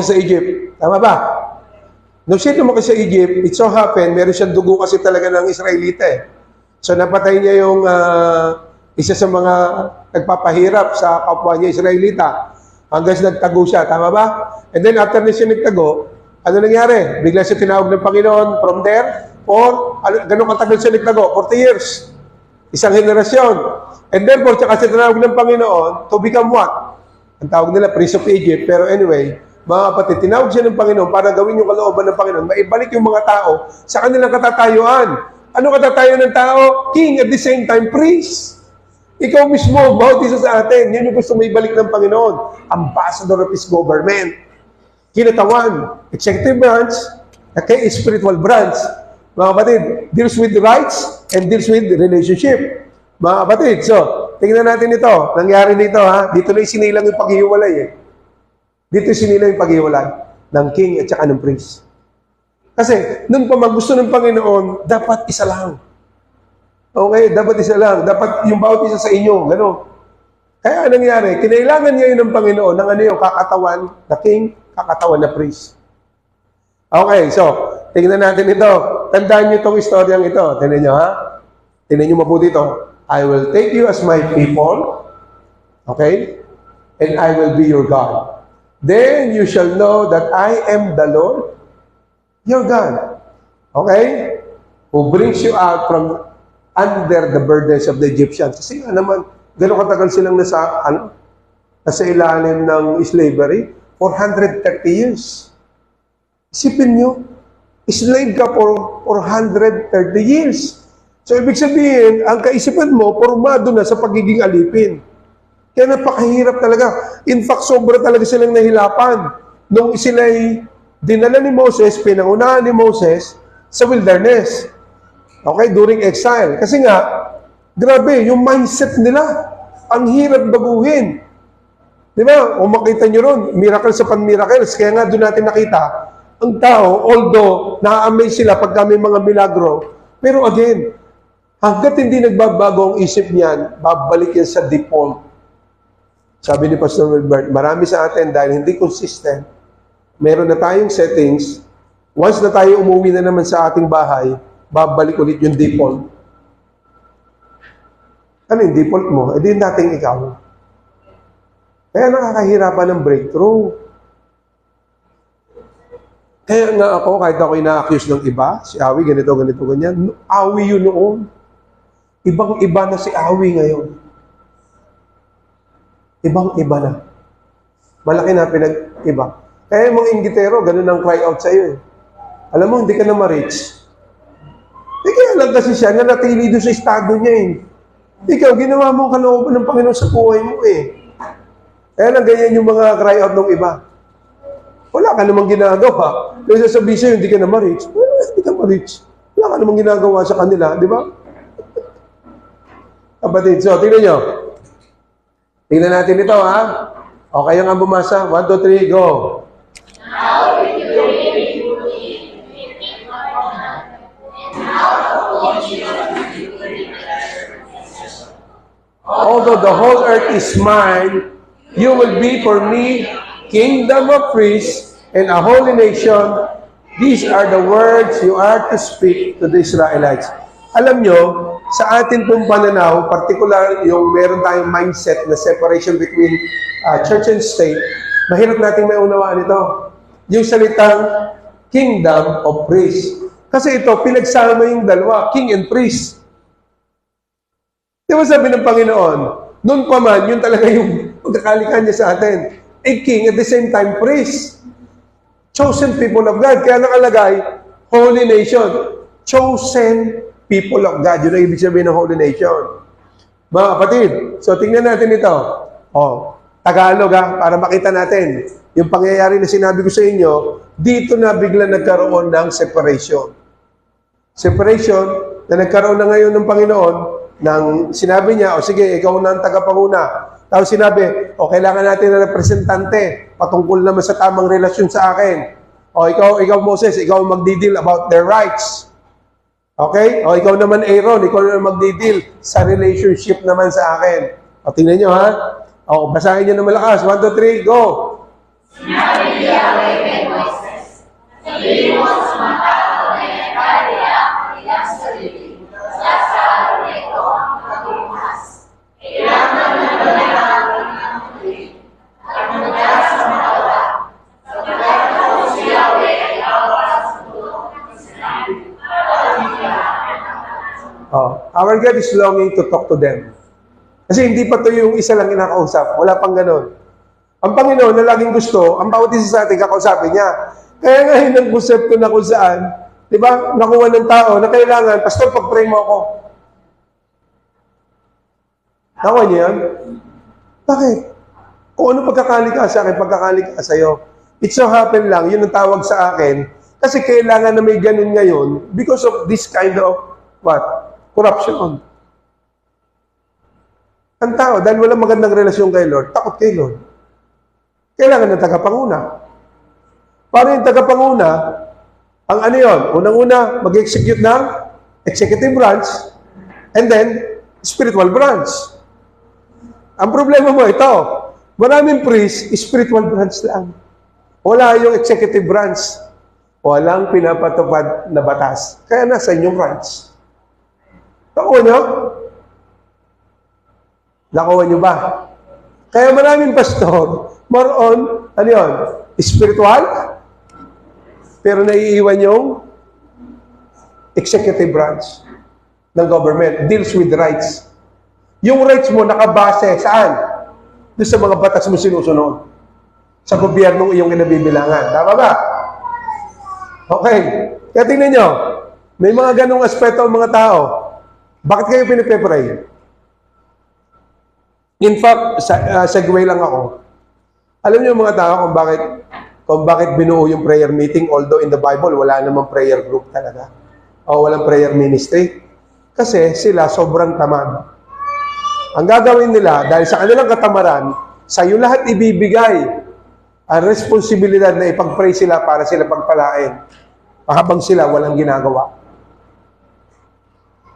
sa Egypt. Tama ba? Nung siya lumaki sa Egypt, it so happened, meron siyang dugo kasi talaga ng Israelita eh. So napatay niya yung isa sa mga nagpapahirap sa kapwa niya Israelita hanggang sa nagtago siya. Tama ba? And then after na siya nagtago, ano nangyari? Bigla siya tinawag ng Panginoon from there for, ganun katagal siya nagtago? 40 years. Isang henerasyon. And then for siya kasi tinawag ng Panginoon to become what? Ang tawag nila Prince of Egypt. Pero anyway, mga kapatid, tinawag siya ng Panginoon para gawin yung kalooban ng Panginoon, maibalik yung mga tao sa kanilang katatayuan. Ano katatayuan ng tao? King, at the same time, priest. Ikaw mismo, bawat isa sa atin, yun yung gusto maibalik ng Panginoon. Ambassador of His government. Kinatawan, executive branch, okay, spiritual branch. Mga kapatid, deals with the rights and deals with the relationship. Mga kapatid, so, tingnan natin ito. Nangyari dito, ha? Dito na isinilang yung paghihiwalay, eh. Dito sinilang yung paghiwalay ng king at saka ng priest. Kasi, nung pa gusto ng Panginoon, dapat isa lang. Okay? Dapat isa lang. Dapat yung bawat isa sa inyo. Gano'n. Kaya anong nangyari? Kinailangan ngayon ng Panginoon ng ano yung kakatawan na king, kakatawan na priest. Okay, so, tingnan natin ito. Tandaan niyo itong istoryang ito. Tingnan niyo, ha? Tingnan niyo mabuti ito. I will take you as my people. Okay? And I will be your God. Then you shall know that I am the Lord, your God. Okay? Who brings you out from under the burdens of the Egyptians. Kasi nga naman, gano'ng katagal silang nasa ilalim ng slavery? 430 years. Isipin nyo, slave ka for 430 years. So, ibig sabihin, ang kaisipan mo, formado na sa pagiging alipin. Kaya napakahirap talaga. In fact, sobra talaga silang nahilapan. Nung sila'y dinala ni Moses, pinangunahan ni Moses sa wilderness. Okay, during exile. Kasi nga, grabe, yung mindset nila, ang hirap baguhin. Di ba? O makita nyo ron, miracle sa pan-miracles. Kaya nga doon natin nakita, ang tao, although na-amaze sila pagka may mga milagro, pero again, hanggat hindi nagbabago ang isip niyan, babalik yan sa default. Sabi ni Pastor Wilbert, marami sa atin dahil hindi consistent, meron na tayong settings, once na tayo umuwi na naman sa ating bahay, babalik ulit yung default. Ano yung default mo? E di yung dating ikaw. Kaya nakakahirapan ng breakthrough. Kaya nga ako, kahit ako ina-accuse ng iba, si Awi, ganito, ganyan, Awi yun noon. Ibang-iba na si Awi ngayon. Ibang-iba na. Malaki na pinag-iba. Kaya yung mga inggitero, ganun ang cry out sa'yo eh. Alam mo, hindi ka na ma-reach. Kaya lang kasi siya, nanatili doon sa estado niya eh. Ikaw, ginawa mo ang kalooban ng Panginoon sa buhay mo eh. Kaya lang ganyan yung mga cry out ng iba. Wala ka namang ginagawa. Kaya sasabihin sa'yo, hindi ka na ma-reach. Hindi ka ma-reach. Wala ka namang ginagawa sa kanila, di ba? Kapatid, so, tingnan nyo. Tingnan natin ito, ha? O, kayo nga bumasa. 1, 2, 3, go. Now will you really believe in me, and now will you believe. Although the whole earth is mine, you will be for me kingdom of priests and a holy nation. These are the words you are to speak to the Israelites. Alam nyo, sa atin pong pananaw, particular yung meron tayong mindset na separation between church and state, mahirap nating maunawaan ito. Yung salitang kingdom of priests. Kasi ito, pinagsama yung dalawa, king and priest. Di ba sabi ng Panginoon, noon pa man, yun talaga yung pagkakalikan niya sa atin. A king at the same time priest. Chosen people of God. Kaya nakalagay, holy nation. Chosen people of God. Yun ang ibig sabihin ng holy nation. Mga kapatid, so tingnan natin ito. O, Tagalog ha, para makita natin. Yung pangyayari na sinabi ko sa inyo, dito na bigla nagkaroon ng separation. Separation na nagkaroon na ngayon ng Panginoon nang sinabi niya, o sige, ikaw na ang tagapanguna. Tapos sinabi, o kailangan natin ng representante patungkol naman sa tamang relasyon sa akin. O ikaw Moses, ikaw ang magdi-deal about their rights. Okay? O ikaw naman Aaron, ikaw naman magdi-deal sa relationship naman sa akin. O tingnan nyo ha. O basahin nyo na malakas. 1, 2, 3, go! Sinabi ni Yahweh kay Moises, sabihin mo sa mga tao na inakal nila ang kanilang sarili sa araw na ito ang pagbubukas. Kailangan na nalalaman ng muli at mula sa mga awa, sapagkat ako si Yahweh ay awa sa mundo ng sinabi. Our God is longing to talk to them. Kasi hindi pa to yung isa lang kinakausap. Wala pang ganun. Ang Panginoon na laging gusto, ang bawat isa sa atin kakausapin niya. Kaya nga yun ang konsepto na kung saan, di ba, nakuha ng tao na kailangan, Pastor, pag-pray mo ako. Nakuha niyo yan? Bakit? Kung ano pagkakali ka sa akin, pagkakali ka sa'yo. It so happen lang, yun ang tawag sa akin, kasi kailangan na may ganun ngayon because of this kind of, what? Corruption. Ang tao, dahil walang magandang relasyon kay Lord, takot kay Lord. Kailangan ng tagapanguna. Paano yung tagapanguna? Ang ano yun? Unang-una, mag-execute ng executive branch and then spiritual branch. Ang problema mo ito, maraming priest, spiritual branch lang. Wala yung executive branch. Walang pinapatupad na batas. Kaya nasa inyong branch. Nakuha nyo? Nakuha nyo ba? Kaya maraming pastor, more on, ano yun? Spiritual? Pero naiiwan yung executive branch ng government. Deals with rights. Yung rights mo nakabase saan? Doon sa mga batas mo sinusunod. Sa gobyernong iyong kinabibilangan. Tama ba? Okay. Kaya tingnan nyo, may mga ganong aspeto ang mga tao. Bakit kayo pinipepray? In fact, segue lang ako. Alam niyo mga tao kung bakit binuo yung prayer meeting, although in the Bible, wala namang prayer group talaga. O walang prayer ministry. Kasi sila sobrang tamad. Ang gagawin nila, dahil sa kanilang katamaran, sa iyo lahat ibibigay ang responsibilidad na ipag-pray sila para sila pagpalain. Habang sila walang ginagawa.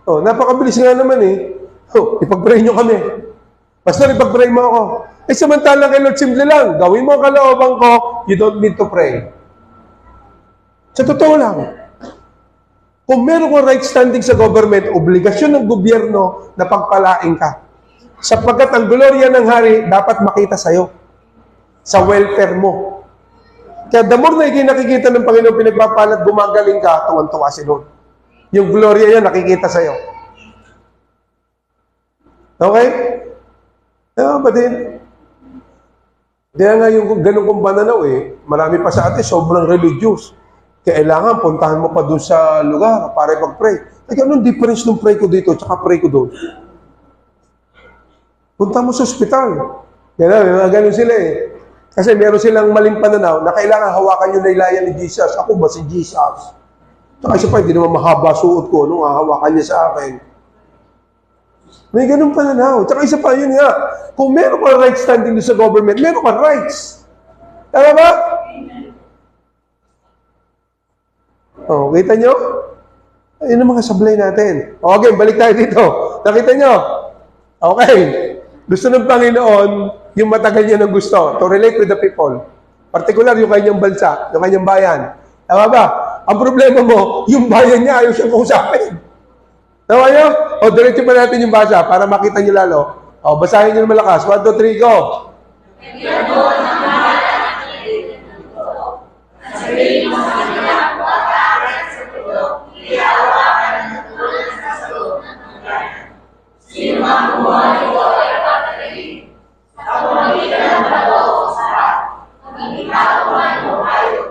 Napakabilis nga naman eh. Ipag-pray nyo kami. Pastor, ipag-pray mo ako. Samantalang kay Lord, simple lang. Gawin mo ang kalooban ko, you don't need to pray. Sa totoo lang. Kung meron kang right standing sa government, obligasyon ng gobyerno na pagpalain ka. Sapagkat ang gloria ng hari dapat makita sa'yo. Sa welfare mo. Kaya the more na nakikita ng Panginoon pinagpapalat, gumagaling ka, tuwan-tuwa si Lord. Yung gloria yan, nakikita sa'yo. Okay? Ba din? Kaya nga yung ganun kong pananaw marami pa sa atin, sobrang religious. Kailangan, puntahan mo pa dun sa lugar para ipag-pray. Anong difference nung pray ko dito tsaka pray ko doon? Punta mo sa ospital. Yan na, may mga ganun sila Kasi meron silang maling pananaw na kailangan hawakan yung laylayan ni Jesus. Ako ba si Jesus? Tsaka isa pa, hindi naman mahaba suot ko nung hawakan niya sa akin. May ganun pananaw. Tsaka isa pa, yun nga. Kung meron kang right standing sa government, meron kang rights. Tama ba? Kita nyo? Ayun ang mga sablay natin. Okay, balik tayo dito. Nakita nyo? Okay. Gusto ng Panginoon, yung matagal niya ng gusto, to relate with the people. Particular, yung kanyang bansa, yung kanyang bayan. Tama ba? Ang problema mo, yung bayan niya, ayaw siyang kausapin. Tama nyo? Diretso pa natin yung basa para makita nyo lalo. Basahin nyo na malakas. 1, 2, 3, go! Bigyan mo ng mahalan ang kinilig ng mundo. At sabihin mo sa kanila kung pag-aaral sa mundo, ihawakan ng tulad sa loob ng hangganan. Sino mang gumawa nito ay papatayin. Sa pamamagitan ng bato o sarap, magiging man o hayop.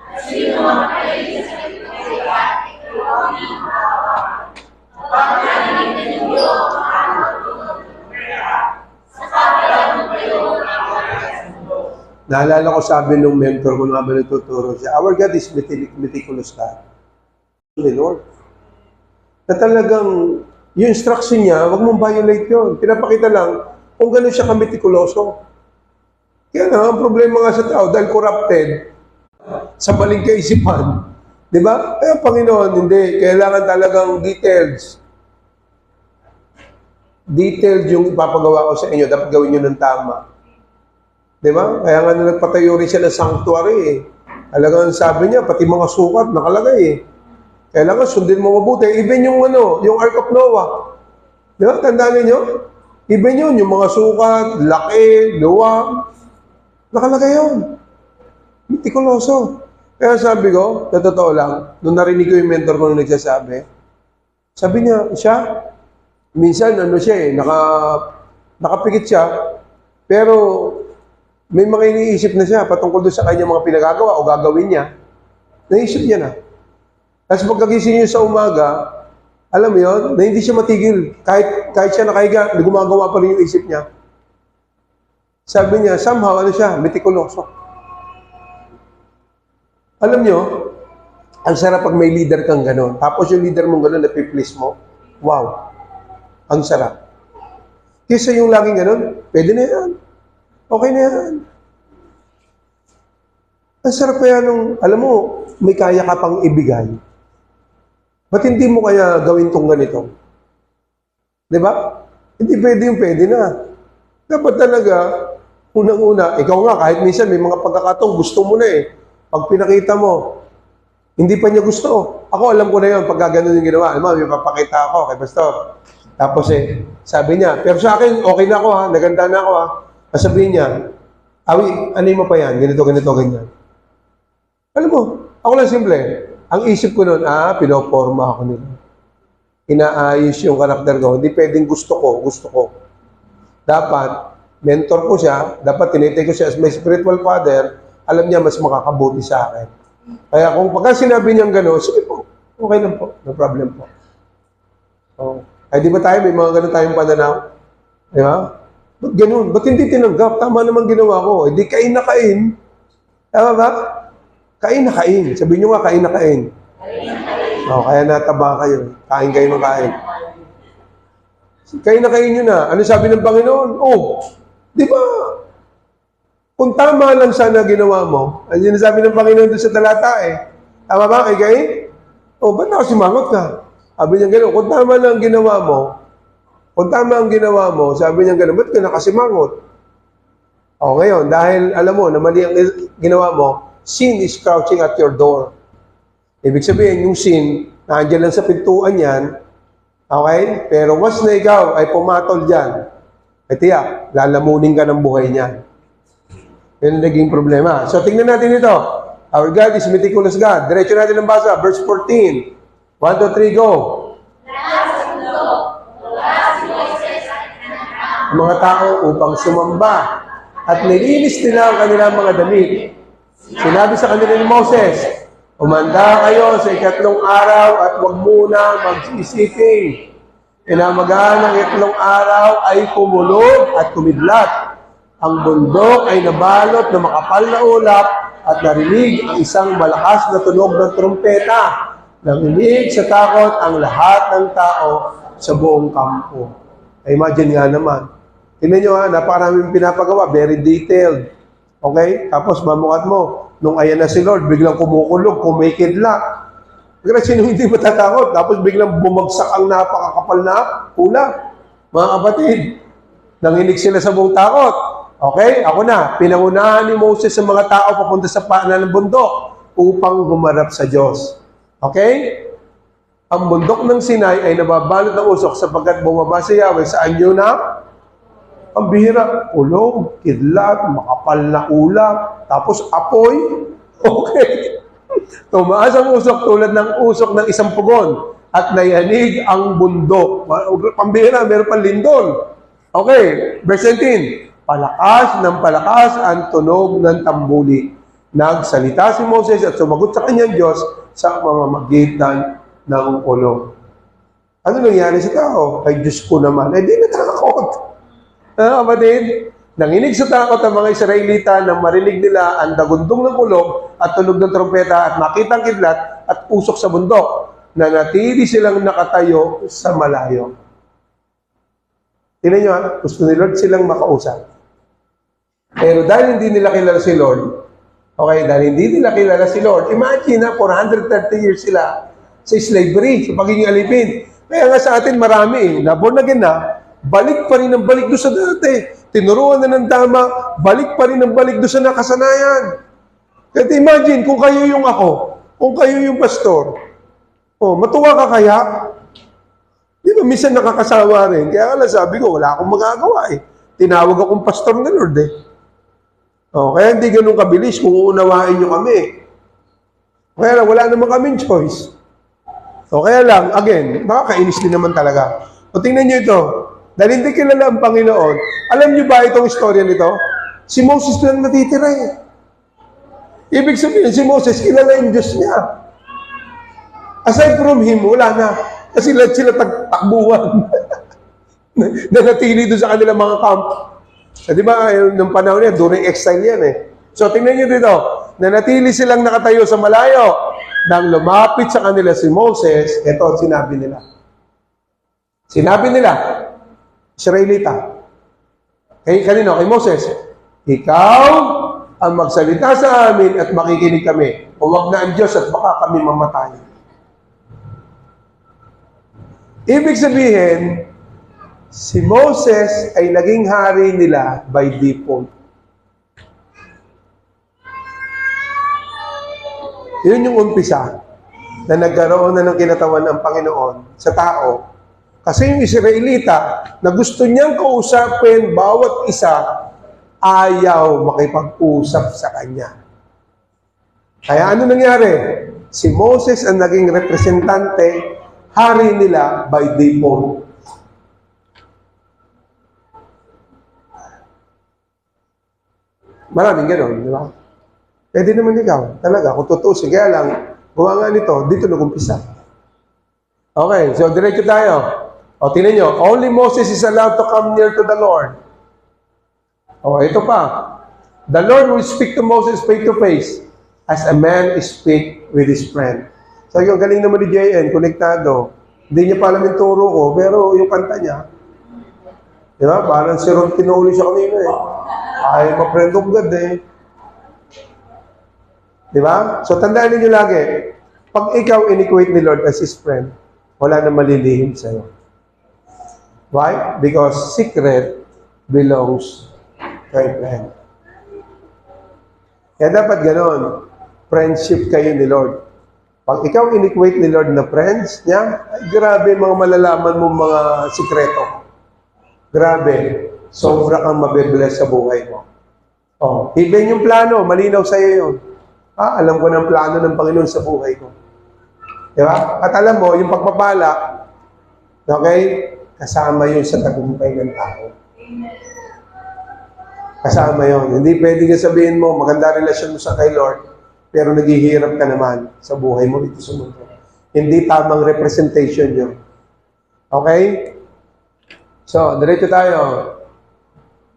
At sino mang makaligid sa kinikiligatan, ito ang ihawakan. Kapag narinig na ninyo ang pagkakatulog ng pera, sa kapalang ng kayo ang sa mundo. Naalala ko sabi nung mentor ko nung habang nagtuturo siya, our God is meticulous God. The Lord. na talagang yung instruction niya, wag mong violate yun. Pinapakita lang kung gano'n siya kamitikuloso. Kaya na, ang problema nga sa tao, dahil corrupted, sa maling kaisipan, di ba? Kaya Panginoon, hindi. Kailangan talagang details. Detailed yung ipapagawa ko sa inyo. Dapat gawin nyo ng tama. Di ba? Kaya nga nagpatayo rin siya ng sanctuary eh. Talagang sabi niya, pati mga sukat nakalagay eh. Kailangan sundin mo mabuti. Even yung yung Ark of Noah. Di ba? Tandaan niyo? Even yun, yung mga sukat, laki, luwang. Nakalagay yun. Mitikuloso. Kaya sabi ko, sa totoo lang, nung narinig ko yung mentor ko nung nagsasabi, sabi niya, siya, minsan siya nakapikit siya, pero may mga iniisip na siya patungkol doon sa kanya mga pinagagawa o gagawin niya. Naisip niya na. Tapos pagkagising niya sa umaga, alam mo yun, na hindi siya matigil. Kahit siya nakahiga, gumagawa pa rin yung isip niya. Sabi niya, somehow, siya, mitikuloso. Alam niyo, ang sarap pag may leader kang gano'n. Tapos yung leader mong gano'n, napiplease mo. Wow. Ang sarap. Kesa yung laging gano'n, pwede na yan. Okay na yan. Ang sarap kaya nung, alam mo, may kaya ka pang ibigay. Ba't hindi mo kaya gawin tong ganito? Di ba? Hindi pwede yung pwede na. Dapat talaga, unang-una, ikaw nga, kahit minsan may mga pagkakataong gusto mo na eh. Pag pinakita mo, hindi pa niya gusto. Ako, alam ko na yun, pag gano'n yung ginawa. Alam mo, may papakita ako kay Pastor. Tapos sabi niya, pero sa akin, okay na ako ha, naganda na ako ha. Sabihin niya, Awi, ano mo pa yan? Ganito, ganyan. Alam mo, ako lang simple. Ang isip ko noon, pinoforma ako nila. Inaayos yung karakter ko. Hindi pwedeng gusto ko. Dapat, mentor ko siya, dapat tinitake ko siya as my spiritual father, alam niya mas makakabuti sa akin. Kaya kung pagka sinabi niyang gano'n, sige po, okay lang po, no problem po. Oh. Ay di ba tayo, may mga gano'n tayong pananaw? Di ba? Ba't gano'n? Ba't hindi tinanggap? Tama naman ginawa ko. Hindi kain na kain. Tama ba? Kain na kain. Sabihin nyo nga, kain na kain. Oh, kaya nataba kayo. Kain kayo ng kain. Kain na kain nyo na. Ano sabi ng Panginoon? Oh, di ba? Kung tama lang sana ginawa mo, ang sinasabi ng Panginoon doon sa talata eh. Tama ba kay Cain? Oh, ba't nakasimangot ka? Sabi niya gano'n, kung tama lang ginawa mo, sabi niya gano'n, ba't ka nakasimangot? Oh, ngayon, dahil alam mo na mali ang ginawa mo, sin is crouching at your door. Ibig sabihin, yung sin, nandiyan lang sa pintuan yan, okay? Pero once na ikaw ay pumatol dyan, ay tiyak, lalamunin ka ng buhay niya. Yan ang naging problema. So, tingnan natin ito. Our God is meticulous God. Diretso natin ang basa. Verse 14. 1, 2, 3, go. Ang mga tao upang sumamba at nilinis nila ang kanilang mga damit. Sinabi sa kanila ni Moses, umanda kayo sa ikatlong araw at huwag muna magsisiping. Inamagaan ng ikatlong araw ay kumulog at kumidlat. Ang bundok ay nabalot ng makapal na ulap at narinig ang isang malakas na tunog ng trumpeta. Nanginig sa takot ang lahat ng tao sa buong kampo. Imagine nga naman. Tingnan nyo napakaraming pinapagawa, very detailed. Okay? Tapos mamukat mo, nung ayan na si Lord, biglang kumukulog, kumikidlat. Kaya sino hindi matatakot? Tapos biglang bumagsak ang napakakapal na ulap. Mga kapatid, nanginig sila sa buong takot. Okay, ako na. Pinangunahan ni Moses sa mga tao papunta sa paanan ng bundok upang humarap sa Diyos. Okay? Ang bundok ng Sinai ay nababalot ng usok sapagkat bumaba si Yahweh sa anyo na ang bihira, ulog, kidlat, makapal na ulap, tapos apoy. Okay. Tumaas ang usok tulad ng usok ng isang pugon at nayanig ang bundok. Pambihira, meron pang lindol. Okay, verse 17. Palakas ng palakas ang tunog ng tambuli. Nagsalita si Moses at sumagot sa kanyang Diyos sa mamamagitan ng ulong. Ano nangyari sa tao? Ay, Diyos ko naman. Di natakot. Kapatid, nanginig sa takot ang mga Israelita nang marinig nila ang dagundong ng ulong at tunog ng trompeta at makitang kidlat at usok sa bundok. na natili silang nakatayo sa malayo. Tingnan nyo, gusto ni Lord silang makausap. Pero dahil hindi nila kilala si Lord, okay, dahil hindi nila kilala si Lord, imagine na 430 years sila sa slavery, sa pagiging alipin. Kaya nga sa atin marami, na born again na, balik pa rin ang balik doon sa dati. Tinuruan na ng tama, balik pa rin ang balik doon sa nakasanayan. Kaya imagine, kung kayo yung ako, kung kayo yung pastor, matuwa ka kaya? Di ba, minsan nakakasawa rin. Kaya nga sabi ko, wala akong magagawa eh. Tinawag akong pastor ng Lord eh. Kaya hindi ganun kabilis kung uunawain nyo kami. Kaya lang, wala naman kaming choice. Kaya lang, again, makakainis din naman talaga. Tingnan nyo ito. Dahil hindi kilala ang Panginoon, alam nyo ba itong istorya nito? Si Moses lang natitira eh. Ibig sabihin, si Moses, kilala yung Diyos niya. Aside from him, wala na. Kasi lahat sila takbuhan. Nanatili doon sa kanilang mga camp. Di ba, nung panahon niya, during exile yan eh. So, tingnan nyo dito. Nanatili silang nakatayo sa malayo. Nang lumapit sa kanila si Moses, ito ang sinabi nila. Sinabi nila, Israelita, kanino? Kay Moses, ikaw ang magsalita sa amin at makikinig kami. Huwag na ang Diyos at baka kami mamatay. Ibig sabihin, si Moses ay naging hari nila by default. Yun yung umpisa na nagkaroon na ng kinatawan ng Panginoon sa tao. Kasi yung Israelita na gusto niyang kausapin bawat isa, ayaw makipag-usap sa kanya. Kaya ano nangyari? Si Moses ang naging representante, hari nila by default. Maraming gano'n, di ba? Pwede naman ikaw, talaga, kung tutusin. Kaya lang, gawa nga nito, dito nag-umpisa. Okay, so diretso tayo. Tingnan nyo, only Moses is allowed to come near to the Lord. Ito pa. The Lord will speak to Moses face to face as a man speak with his friend. So yung galing naman ni JN, konektado. Hindi niya pa alam yung turo ko, pero yung kanta niya, di ba? Parang si Ron Pinoli siya kanina eh. Ay, ma-friend of God eh. Di ba? So tandaan niyo lagi, pag ikaw in-equate ni Lord as His friend, wala na malilihim sa'yo. Why? Because secret belongs to a friend. Kaya dapat ganon. Friendship kayo ni Lord. Pag ikaw in-equate ni Lord na friends niya, ay grabe mga malalaman mo mga sikreto. Grabe. Sobra kang mabibless sa buhay mo. Even yung plano, malinaw sa'yo yun. Alam ko ng plano ng Panginoon sa buhay ko. Diba? At alam mo, yung pagpapala, okay, kasama yun sa tagumpay ng tao. Kasama yun. Hindi pwede nga sabihin mo, maganda relasyon mo sa kay Lord, pero naghihirap ka naman sa buhay mo dito sa mundo. Hindi tamang representation yun. Okay? So, diretso tayo.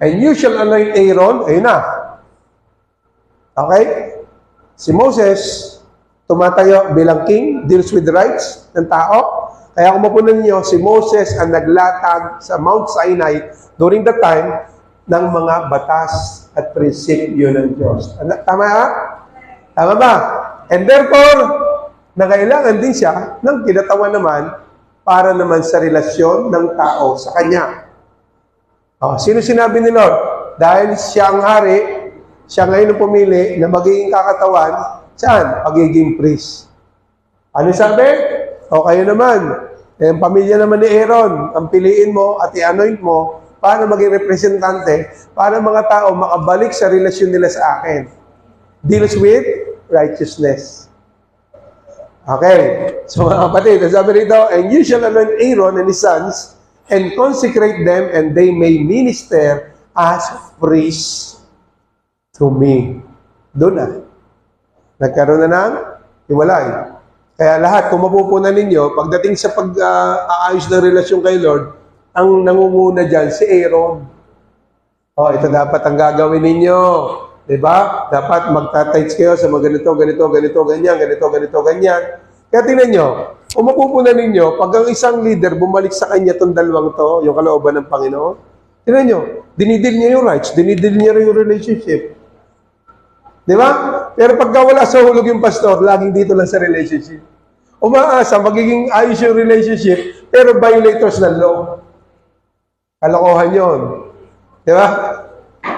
And you shall anoint Aaron. Ayun na. Okay? Si Moses, tumatayo bilang king, deals with the rights ng tao. Kaya kung mapunan niyo, si Moses ang naglatag sa Mount Sinai during the time ng mga batas at prinsipyo ng Diyos. Tama ha? Tama ba? And therefore, nangailangan din siya ng kinatawan naman para naman sa relasyon ng tao sa Kanya. Sino sinabi ni Lord? Dahil siya ang hari, siya ngayon ang pumili na magiging kakatawan, saan? Pagiging priest. Ano sabi? Kayo naman. Ang pamilya naman ni Aaron, ang piliin mo at i-anoint mo para maging representante, para mga tao makabalik sa relasyon nila sa akin. Deals with righteousness. Okay. So mga kapatid, sabi rito, and you shall anoint Aaron and his sons, and consecrate them, and they may minister as priests to me. Doon na. Nagkaroon na ng hiwalay. Kaya lahat, kung mapupunan ninyo, pagdating sa pag-aayos ng relasyon kay Lord, ang nangunguna dyan, si Aaron. Ito dapat ang gagawin ninyo. Diba? Dapat magtatights kayo sa mga ganito, ganyan. Kaya tingnan nyo, kung mapupunan ninyo, pag ang isang leader bumalik sa kanya itong dalawang to, yung kalooban ng Panginoon, tingnan nyo, dinidil niya yung rights, dinidil niya rin yung relationship. Di ba? Pero pagka wala sa hulog yung pastor, laging dito lang sa relationship. Umaasa, magiging ayos yung relationship, pero violators ng law. Kalokohan yun. Di ba?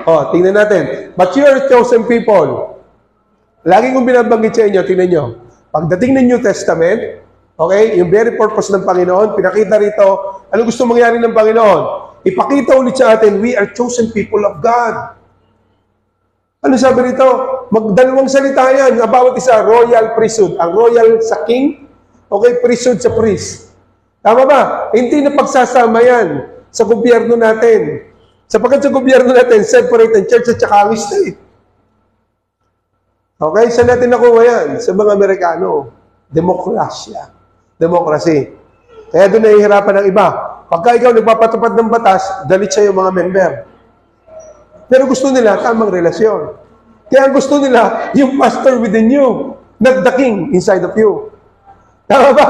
O, tingnan natin. But you are chosen people. Lagi kong binabanggit sa inyo, tingnan nyo. Pagdating ng New Testament, okay, yung very purpose ng Panginoon, pinakita rito, ano gusto mangyari ng Panginoon? Ipakita ulit sa atin, we are chosen people of God. Ano sabi rito? Magdalawang salita yan. Ang bawat isa, royal priesthood. Ang royal sa king, okay, priesthood sa priest. Tama ba? Hindi na pagsasama yan sa gobyerno natin. Sapagkat sa gobyerno natin, separate ang church at saka ang state. Okay? Saan natin nakuha yan? Sa mga Amerikano. Demokrasya. Democracy. Kaya doon nahihirapan ng iba. Pagka ikaw nagpapatupad ng batas, galit sa'yo mga member. Pero gusto nila tamang relasyon. Kaya gusto nila yung pastor within you, not the king inside of you. Tama ba?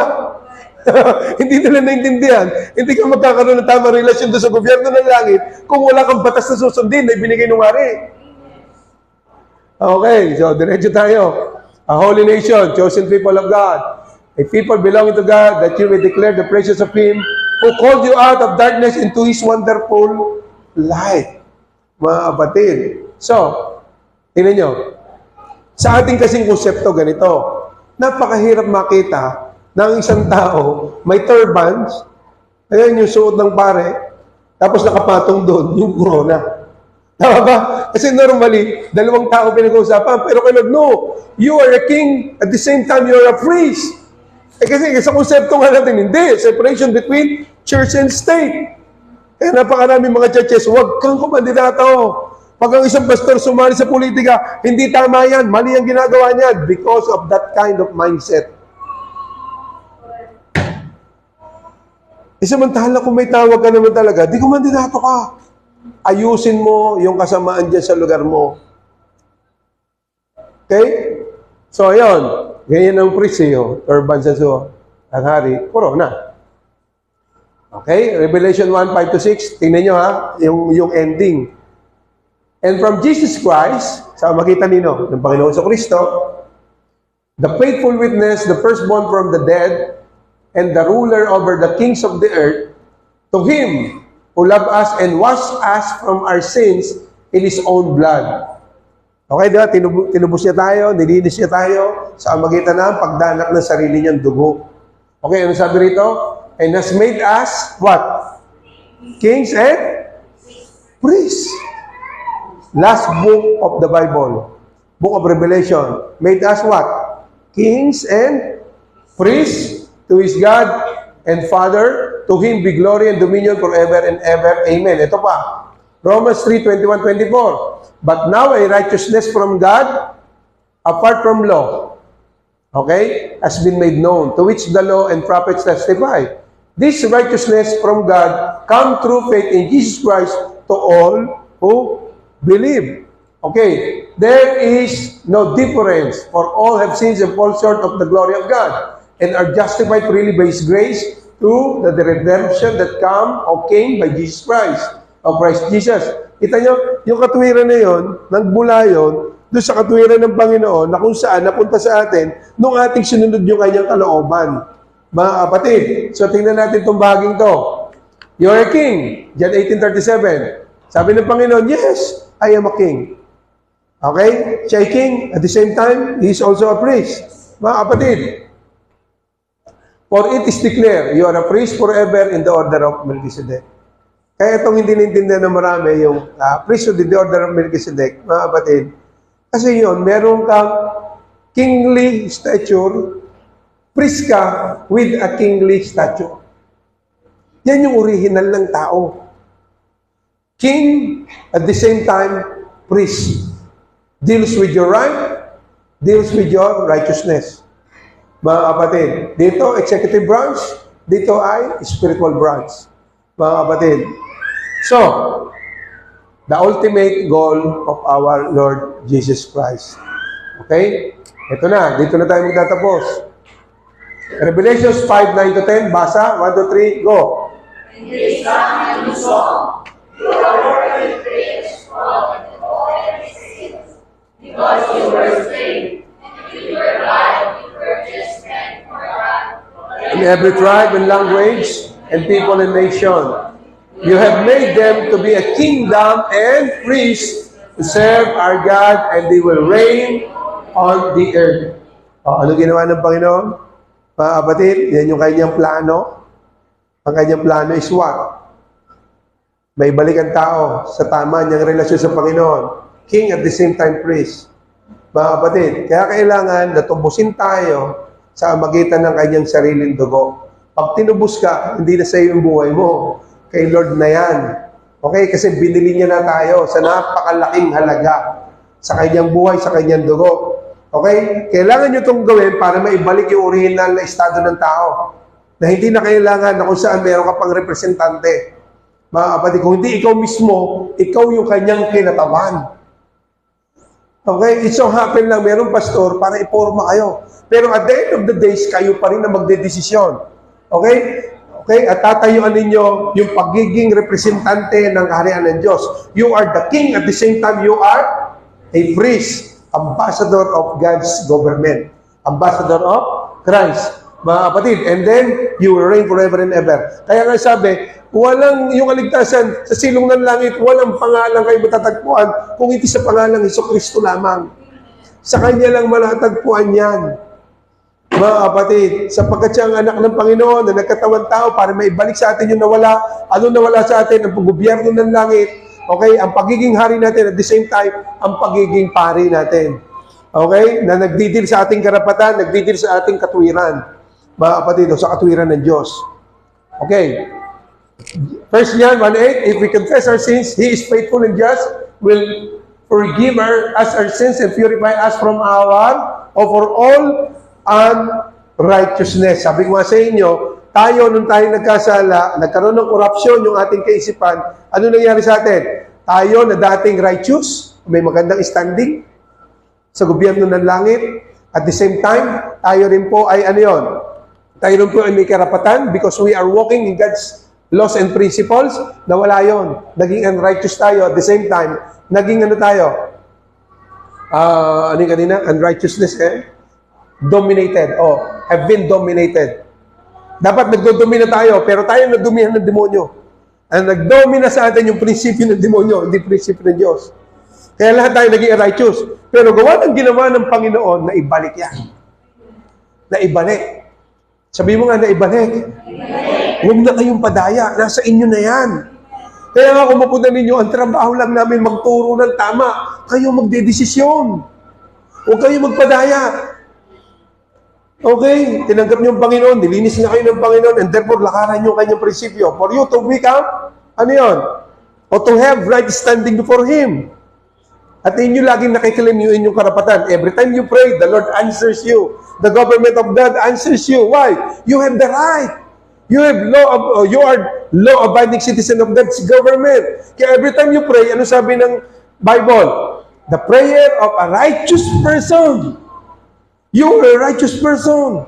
Hindi nila naintindihan. Hindi ka magkakaroon ng tamang relasyon doon sa gobyerno ng langit kung wala kang batas na susundin na ibinigay ng hari. Okay, so diretso tayo. A holy nation, chosen people of God. A people belonging to God, that you may declare the praises of Him who called you out of darkness into His wonderful light. Mga kapatid. So, tingnan nyo. Sa ating kasing konsepto, ganito. Napakahirap makita na ang isang tao may turbans, ayan yung suot ng pare, tapos nakapatong doon, yung corona. Tama ba? Kasi normally, dalawang tao pinag-uusapan, pero kaya no, you are a king, at the same time, you are a priest. Eh kasi sa konsepto nga natin, hindi. Separation between church and state. Kaya napakarami mga churches, huwag kang kumandidato. Pag ang isang pastor sumali sa politika, hindi tama yan, mali ang ginagawa niya because of that kind of mindset. Samantala kung may tawag ka naman talaga, di kumandidato ka. Ayusin mo yung kasamaan dyan sa lugar mo. Okay? So, ayun. Ganyan ang presyo, urban sa so, ang hari, corona. Okay? Revelation 1:5-6. Tingnan nyo ha, yung ending. And from Jesus Christ, sa makita nino, ng Panginoon sa Kristo, the faithful witness, the firstborn from the dead, and the ruler over the kings of the earth, to Him who loved us and washed us from our sins in His own blood. Okay, diba? Tinubos niya tayo, nilinis niya tayo sa magitan ng pagdanak ng sarili niyang dugo. Okay, ano sabi rito? And has made us, what? Kings and priests. Last book of the Bible, book of Revelation, made us what? Kings and priests to His God and Father. To Him be glory and dominion forever and ever. Amen. Ito pa. Romans 3:21-24. But now a righteousness from God, apart from law, okay, has been made known, to which the law and prophets testify. This righteousness from God come through faith in Jesus Christ to all who believe. Okay, there is no difference, for all have sinned and fall short of the glory of God, and are justified freely by His grace through the redemption that came by Jesus Christ, of Christ Jesus. Kita nyo, yung katuwiran na yun, nagbula yun, doon sa katuwiran ng Panginoon, na kung saan napunta sa atin, nung ating sinunod yung kanyang kalooban. Mga kapatid, so tingnan natin itong bahaging to. You're a king, John 18:37. Sabi ng Panginoon, yes, I am a king. Okay? Siya ay king, at the same time, he is also a priest. Mga kapatid, for it is declared, you are a priest forever in the order of Melchizedek. Kaya itong hindi naintindihan ng marami, yung priesthood in the order of Melchizedek, mga kapatid, kasi yun, meron kang kingly stature, priest ka with a kingly stature. Yan yung original ng tao. King, at the same time, priest. Deals with your right, deals with your righteousness. Mga kapatid, dito, executive branch, dito ay spiritual branch. Mga kapatid. So, the ultimate goal of our Lord Jesus Christ. Okay? Ito na, dito na tayo magtatapos. Revelations 5, 9 to 10. Basa. 1, 2, 3. Go. And they sang a new song. You are worthy, great, strong, and all every sins, because you were slain, and with your blood you purchased men for God. In every tribe and language and people and nation. You have made them to be a kingdom and priests to serve our God, and they will reign on the earth. Ano ginawa ng Panginoon? Mga kapatid, yan yung kanyang plano. Ang kanyang plano is what? May balik ang tao sa tama niyang relasyon sa Panginoon. King at the same time priest. Mga kapatid, kaya kailangan natubusin tayo sa magitan ng kanyang sariling dugo. Pag tinubos ka, hindi na sa iyo yung buhay mo. Kay Lord na yan. Okay? Kasi binili niya na tayo sa napakalaking halaga sa kanyang buhay, sa kanyang dugo. Okay? Kailangan nyo itong gawin para maibalik yung original na estado ng tao. Na hindi na kailangan na kung saan meron ka pang representante. Mga kapatid, kung hindi ikaw mismo, ikaw yung kanyang kinatawan. Okay? It so happen lang, merong pastor para iporma kayo. Pero at the end of the days, kayo pa rin na magdedesisyon. Okay? Okay? At tatayuan ninyo yung pagiging representante ng kaharian ng Diyos. You are the king, at the same time, you are a priest, ambassador of God's government, ambassador of Christ. Mga kapatid, and then, you will reign forever and ever. Kaya nga sabi, walang yung kaligtasan sa silong ng langit, walang pangalan kayo matatagpuan kung hindi sa pangalang Hesukristo lamang. Sa Kanya lang matatagpuan yan. Mga kapatid, sapagkat siya ang anak ng Panginoon na nagkatawang tao para maibalik sa atin yung nawala. Ano nawala sa atin? Ang gobyerno ng langit. Okay? Ang pagiging hari natin at the same time, ang pagiging pari natin. Okay? Na nagdidil sa ating karapatan, nagdidil sa ating katwiran. Mga kapatid, sa katwiran ng Diyos. Okay. 1 John 1:8, if we confess our sins, He is faithful and just, will forgive us our sins and purify us from our, or for all unrighteousness. Sabi ko nga sa inyo, tayo nung tayo nagkasala, nagkaroon ng korupsyon yung ating kaisipan, ano nangyari sa atin? Tayo na dating righteous, may magandang standing sa gobyerno ng langit, at the same time, tayo rin po ay ano yun? Tayo rin po ay may karapatan because we are walking in God's laws and principles, na wala yun. Naging unrighteous tayo, at the same time, naging ano tayo? Ano yung kanina? Unrighteousness, dominated, have been dominated. Dapat nagdodomina tayo, pero tayo nadumihan ng demonyo. Ang nagdomina sa atin yung prinsipyo ng demonyo, hindi prinsipyo ng Diyos. Kaya lahat tayo naging righteous. Pero gawa ng ginawa ng Panginoon, na ibalik yan. Na ibalik. Sabi mo nga, na ibalik. Huwag na kayong padaya, nasa inyo na yan. Kaya nga kung mapunta ninyo, ang trabaho lang namin magturo ng tama. Kayo magdedesisyon. Huwag kayo magpadaya. Okay, tinanggap niyo ang Panginoon, nilinis na kayo ng Panginoon, and therefore lakaran niyo ang kanyang prinsipyo. For you to become, ano yun? O to have right standing before Him. At inyo laging nakiklaim yung inyong karapatan. Every time you pray, the Lord answers you. The government of God answers you. Why? You have the right. You are law-abiding citizen of God's government. Kaya every time you pray, ano sabi ng Bible? The prayer of a righteous person. You are a righteous person.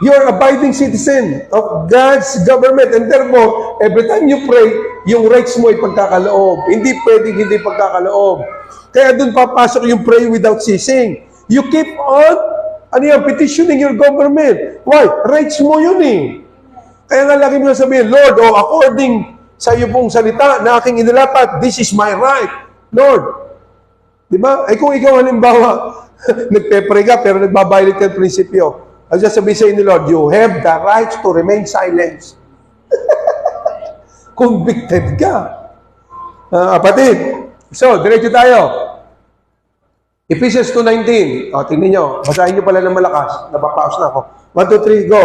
You are abiding citizen of God's government. And therefore, every time you pray, yung rights mo ay pagkakaloob. Hindi pwedeng hindi pagkakaloob. Kaya dun papasok yung pray without ceasing. You keep on, petitioning your government. Why? Rights mo yun eh. Kaya nga lagi mo sabihin, Lord, according sa iyo pong salita na aking inilapat, this is my right. Lord, di ba? Ay kung ikaw halimbawa, nagpe-pray ka pero nagbabiolate ka ng prinsipyo. Ang sasabihin sa inyo, Lord, you have the right to remain silent. Convicted ka. Kapatid. So, diretso tayo. Ephesians 2:19. Tingnan nyo. Basahin nyo pala ng malakas. Napapaus na ako. 1, 2, 3, go.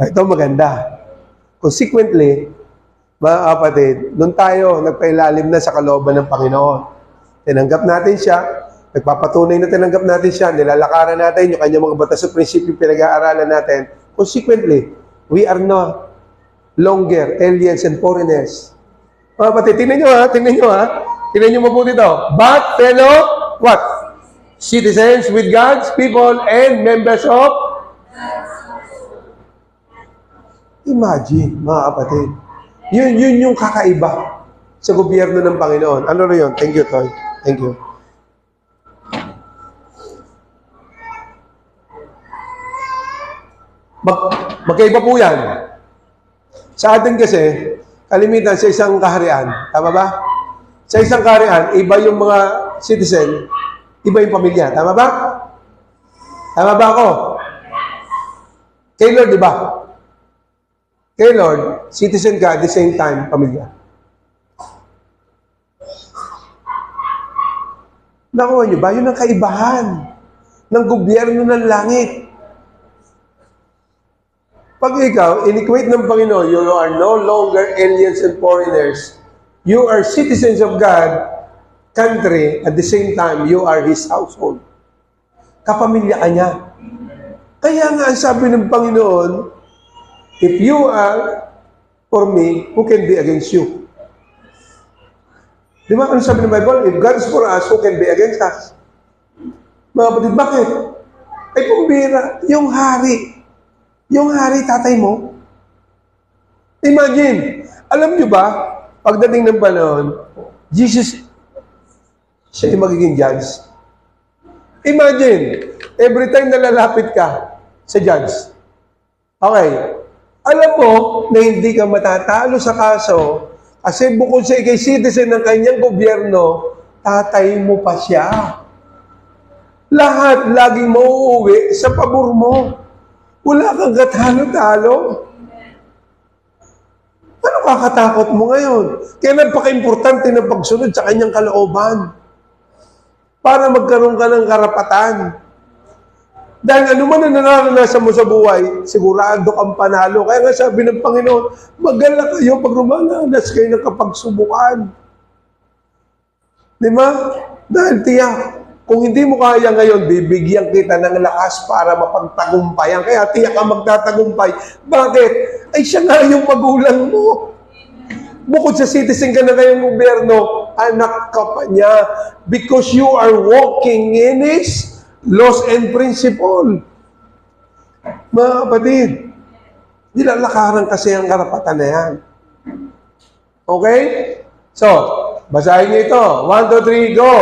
Ito maganda. Consequently, mga kapatid, nung tayo nagpailalim na sa kalooban ng Panginoon, tinanggap natin siya, nagpapatunay na tinanggap natin siya, nilalakaran natin yung kanyang mga batas at prinsipyo pinag-aaralan natin. Consequently, we are not longer aliens and foreigners. Mga kapatid, tingnan nyo ha. Tingnan nyo mabuti ito. But fellow, what? Citizens with God's people and members of? Imagine, mga kapatid. Yun yung kakaiba sa gobyerno ng Panginoon. Ano na yun? Thank you, Toy. Thank you. Magkaiba po yan. Sa atin kasi, kalimitan sa isang kaharian. Tama ba? Sa isang kaharian, iba yung mga citizen, iba yung pamilya. Tama ba? Tama ba ako? Kay Lord, di ba? Kay Lord, citizen ka at the same time, pamilya. Nakuha nyo ba? Yun ang kaibahan ng gobyerno ng langit. Pag ikaw, in-equate ng Panginoon, you are no longer aliens and foreigners. You are citizens of God, country, at the same time, you are His household. Kapamilya ka niya. Kaya nga, ang sabi ng Panginoon, if you are for me, who can be against you? Di ba? Ano sabi ng Bible? If God is for us, who can be against us? Mga kapatid, bakit? Ay, pumbira, yung hari, tatay mo. Imagine, alam nyo ba, pagdating ng panahon, Jesus, siya yung magiging judge. Imagine, every time na lalapit ka sa judge, okay, alam mo na hindi ka matatalo sa kaso kasi bukod sa ikay citizen ng kanyang gobyerno, tatay mo pa siya. Lahat laging mauuwi sa pabor mo. Wala kang katalo-talo. Ano kakatakot mo ngayon? Kaya napaka-importante ng pagsunod sa kanyang kalooban para magkaroon ka ng karapatan. Dahil ano man ang nararanasan mo sa buhay, sigurado kang panalo. Kaya nga sabi ng Panginoon, magala kayo pag rumananas kayo ng kapagsubukan. Di ba? Dahil tiyak, kung hindi mo kaya ngayon, bibigyan kita ng lakas para mapagtagumpayan. Kaya tiyak ka magtatagumpay. Bakit? Ay siya nga yung magulang mo. Bukod sa citizen ka na kayong gobyerno, anak ka pa niya. Because you are walking in His laws and principle. Mga kapatid, nilalakaran kasi ang karapatan na yan. Okay? So, basahin niyo ito. 1, 2, 3, go!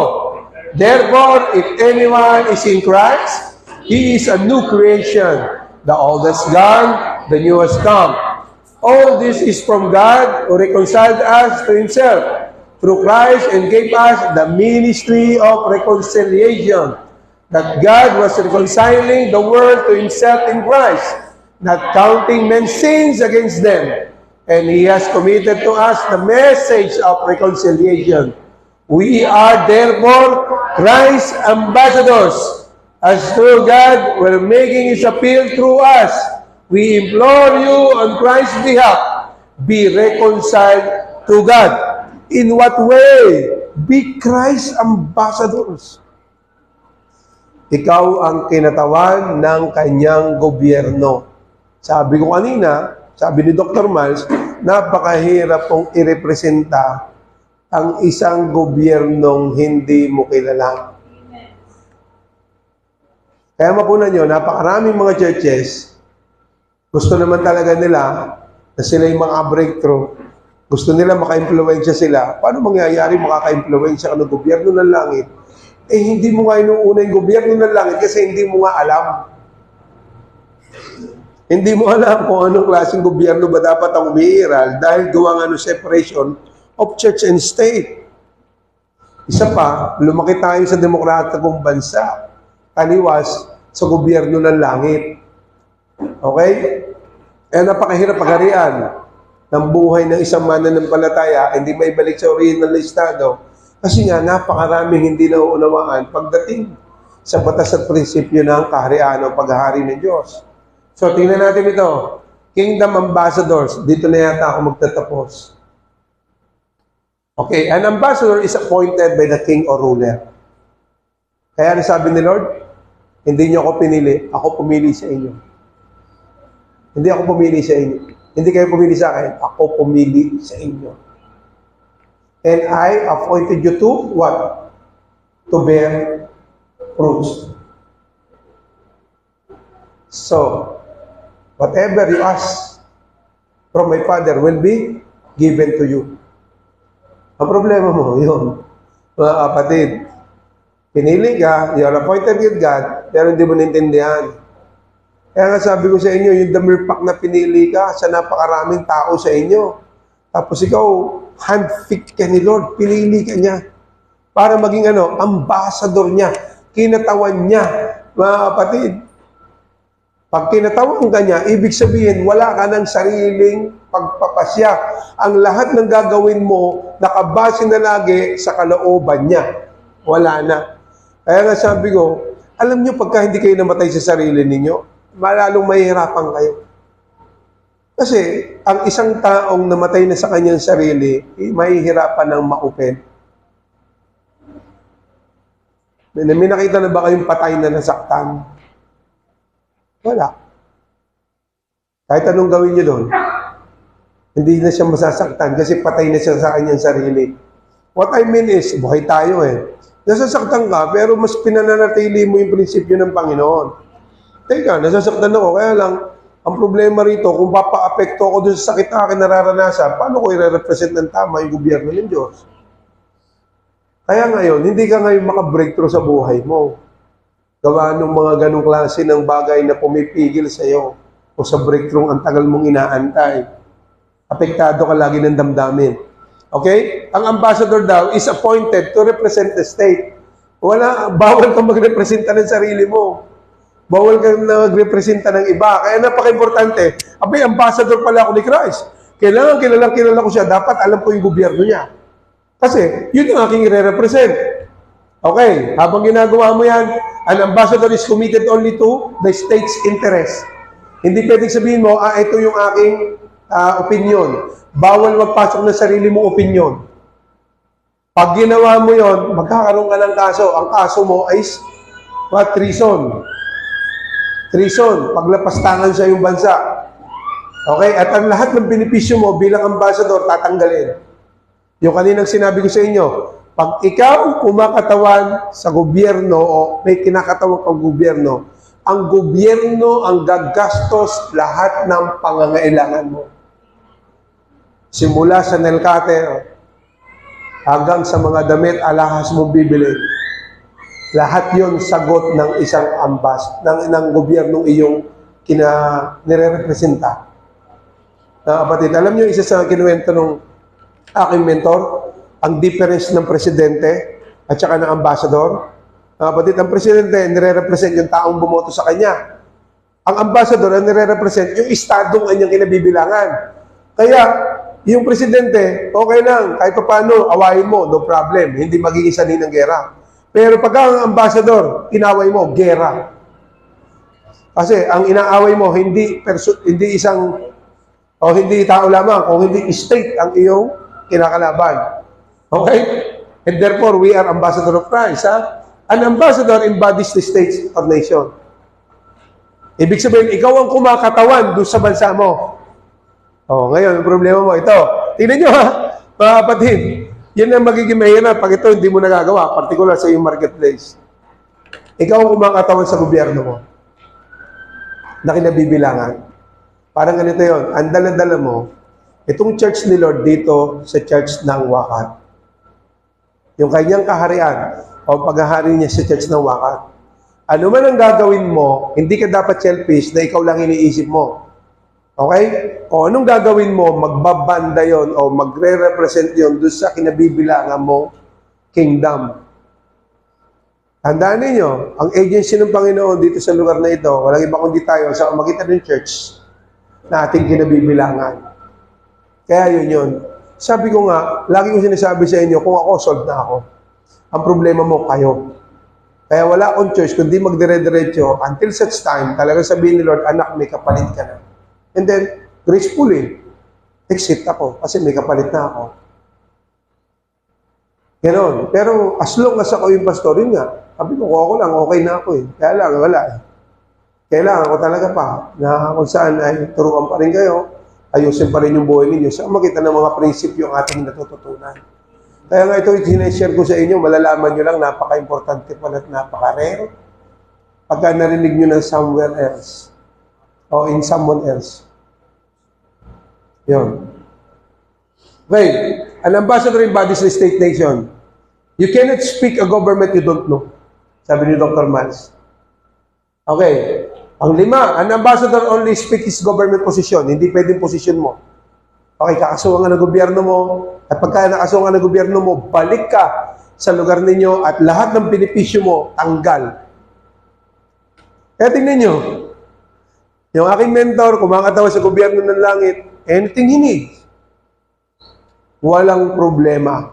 Therefore, if anyone is in Christ, he is a new creation. The old has gone, the new has come. All this is from God who reconciled us to Himself through Christ and gave us the ministry of reconciliation. That God was reconciling the world to Himself in Christ, not counting men's sins against them. And He has committed to us the message of reconciliation. We are therefore Christ's ambassadors. As through God, we're making His appeal through us. We implore you on Christ's behalf, be reconciled to God. In what way? Be Christ's ambassadors. Ikaw ang kinatawan ng kanyang gobyerno. Sabi ko kanina, sabi ni Dr. Miles, napakahirap pong irepresenta ang isang gobyernong hindi mo kilala. Kaya mapunan nyo, napakaraming mga churches, gusto naman talaga nila na sila yung mga breakthrough. Gusto nila maka-impluwensya sila. Paano mangyayari makaka-impluwensya ka ng gobyerno ng langit? Eh, hindi mo nga inuuna yung gobyerno ng langit kasi hindi mo nga alam. Hindi mo alam kung anong klaseng gobyerno ba dapat ang umiiral dahil gawa nga ng separation of church and state. Isa pa, lumaki tayo sa demokratikong bansa, taliwas sa gobyerno ng langit. Okay? Eh, napakahirap pagharian ng buhay ng isang mananampalataya, hindi maibalik sa original na estado. Kasi nga, napakaraming hindi nauunawaan pagdating sa batas at prinsipyo ng kaharian o paghahari ng Diyos. So, tingnan natin ito. Kingdom Ambassadors. Dito na yata ako magtatapos. Okay, an ambassador is appointed by the king or ruler. Kaya sabi ni Lord, hindi niyo ako pinili, ako pumili sa inyo. Hindi ako pumili sa inyo. Hindi kayo pumili sa akin, ako pumili sa inyo. And I appointed you to what? To bear fruits. So, whatever you ask from my Father will be given to you. Ang problema mo, yun. Mga kapatid, pinili ka, you are appointed with God, pero hindi mo naintindihan. Kaya nga sabi ko sa inyo, yung the mere fact na pinili ka sa napakaraming tao sa inyo. Tapos ikaw, handpicked ka ni Lord, pinili ka niya. Para maging ambassador niya, kinatawan niya. Mga kapatid, pag kinatawan ka niya, ibig sabihin, wala ka ng sariling pagpapasya. Ang lahat ng gagawin mo, nakabase na lagi sa kalooban niya. Wala na. Kaya nga sabi ko, alam niyo, pagka hindi kayo namatay sa sarili ninyo, malalong mahihirapan kayo. Kasi, ang isang taong namatay na sa kanyang sarili, mahihirapan ng maupin. May nakita na ba kayong patay na nasaktan? Wala. Kahit anong gawin niyo doon, hindi na siya masasaktan kasi patay na siya sa kanyang sarili. What I mean is, buhay tayo Nasasaktan ka, pero mas pinananatili mo yung prinsipyo ng Panginoon. Teka, nasasaktan ako, kaya lang, ang problema rito, kung papa-apekto ako dun sa sakit na akin nararanasan, paano ko i-represent ng tama yung gobyerno ng Diyos? Kaya ngayon, hindi ka ngayon maka-breakthrough sa buhay mo. Gawa ng mga ganong klase ng bagay na pumipigil sa iyo o sa breakthrough ang tagal mong inaantay. Apektado ka lagi ng damdamin. Okay? Ang ambassador daw is appointed to represent the state. Bawal kang magrepresenta ng sarili mo. Bawal kang magrepresenta ng iba. Kaya napaka-importante, ambassador pala ako ni Christ. Kilala ko siya. Dapat alam ko yung gobyerno niya. Kasi, yun ang aking i-represent. Okay, habang ginagawa mo yan, an ambassador is committed only to the state's interest. Hindi pwedeng sabihin mo, ito yung aking opinion. Bawal magpasok ng sarili mong opinion. Pag ginawa mo yon, magkakaroon ka ng kaso. Ang kaso mo ay treason. Treason, paglapastangan sa iyong bansa. Okay? At ang lahat ng benepisyo mo bilang ambassador, tatanggalin. Yung kaninang sinabi ko sa inyo, pag ikaw kumakatawan sa gobyerno o may kinakatawan kang gobyerno, ang gobyerno ang gagastos lahat ng pangangailangan mo. Simula sa nail cutter hanggang sa mga damit, alahas mong bibili. Lahat yon sagot ng isang ng gobyernong iyong nire-representa. Kapatid, alam niyo isa sa kinuwento ng aking mentor, ang difference ng presidente at saka ng ambassador. Kapatid, ang presidente nire-represent yung taong bumoto sa kanya. Ang ambassador ang nire-represent yung estadong kanyang kinabibilangan. Kaya, yung presidente, okay lang, kahit pa paano, awayin mo, no problem, hindi magiging sanhi ng gera. Pero pag ang ambassador, inaway mo, gera. Kasi ang inaaway mo, hindi tao lamang, kung hindi state ang iyong kinakalaban. Okay? And therefore, we are ambassador of Christ. An ambassador embodies the state or nation. Ibig sabihin, ikaw ang kumakatawan doon sa bansa mo. Ngayon, ang problema mo, ito. Tingnan nyo mga kapatid. Yan ang magiging mahirap pag ito hindi mo nagagawa, particular sa iyong marketplace. Ikaw ang kumakatawan sa gobyerno mo na kinabibilangan. Parang ganito yun. Ang dala-dala mo, itong church ni Lord dito sa church ng Wakat. Yung kanyang kaharian o paghahari niya sa church ng Wakat. Ano man ang gagawin mo, hindi ka dapat selfish na ikaw lang iniisip mo. Okay? O anong gagawin mo, magbabanda yon o magre-represent yon doon sa kinabibilangan mo kingdom. Tandaan ninyo, ang agency ng Panginoon dito sa lugar na ito, walang iba kundi tayo sa magitan ng church na ating kinabibilangan. Kaya yun. Sabi ko nga, lagi ko sinasabi sa inyo, kung ako, solved na ako. Ang problema mo, kayo. Kaya wala akong choice, kundi magdire-diretso until such time, talaga sabihin ni Lord, anak, may kapalit ka na. And then, gracefully, exit ako kasi may kapalit na ako. Ganon. Pero as long as ako yung pastor, yun nga. Sabi ko, ako lang, okay na ako Kaya lang, wala Kailangan ko talaga pa na kung saan ay turuan pa rin kayo ayusin pa rin yung buhay ninyo. Saan makita ng mga prinsipyo ang ating natututunan. Kaya nga ito, sineshare ko sa inyo, malalaman nyo lang, napaka-importante pala at napaka-rare. Pagka narinig nyo ng somewhere else, o in someone else. Yun. Okay, an ambassador embodies the state nation. You cannot speak a government you don't know. Sabi ni Dr. Miles. Okay. Ang lima, an ambassador only speak his government position. Hindi pwedeng position mo. Okay, kakasuhan ka ng gobyerno mo. At pagka nakasuhan ka ng gobyerno mo, balik ka sa lugar ninyo at lahat ng benepisyo mo, tanggal. Kaya tingnan nyo, yung aking mentor, kumakatawa sa gobyerno ng langit, anything he needs, walang problema.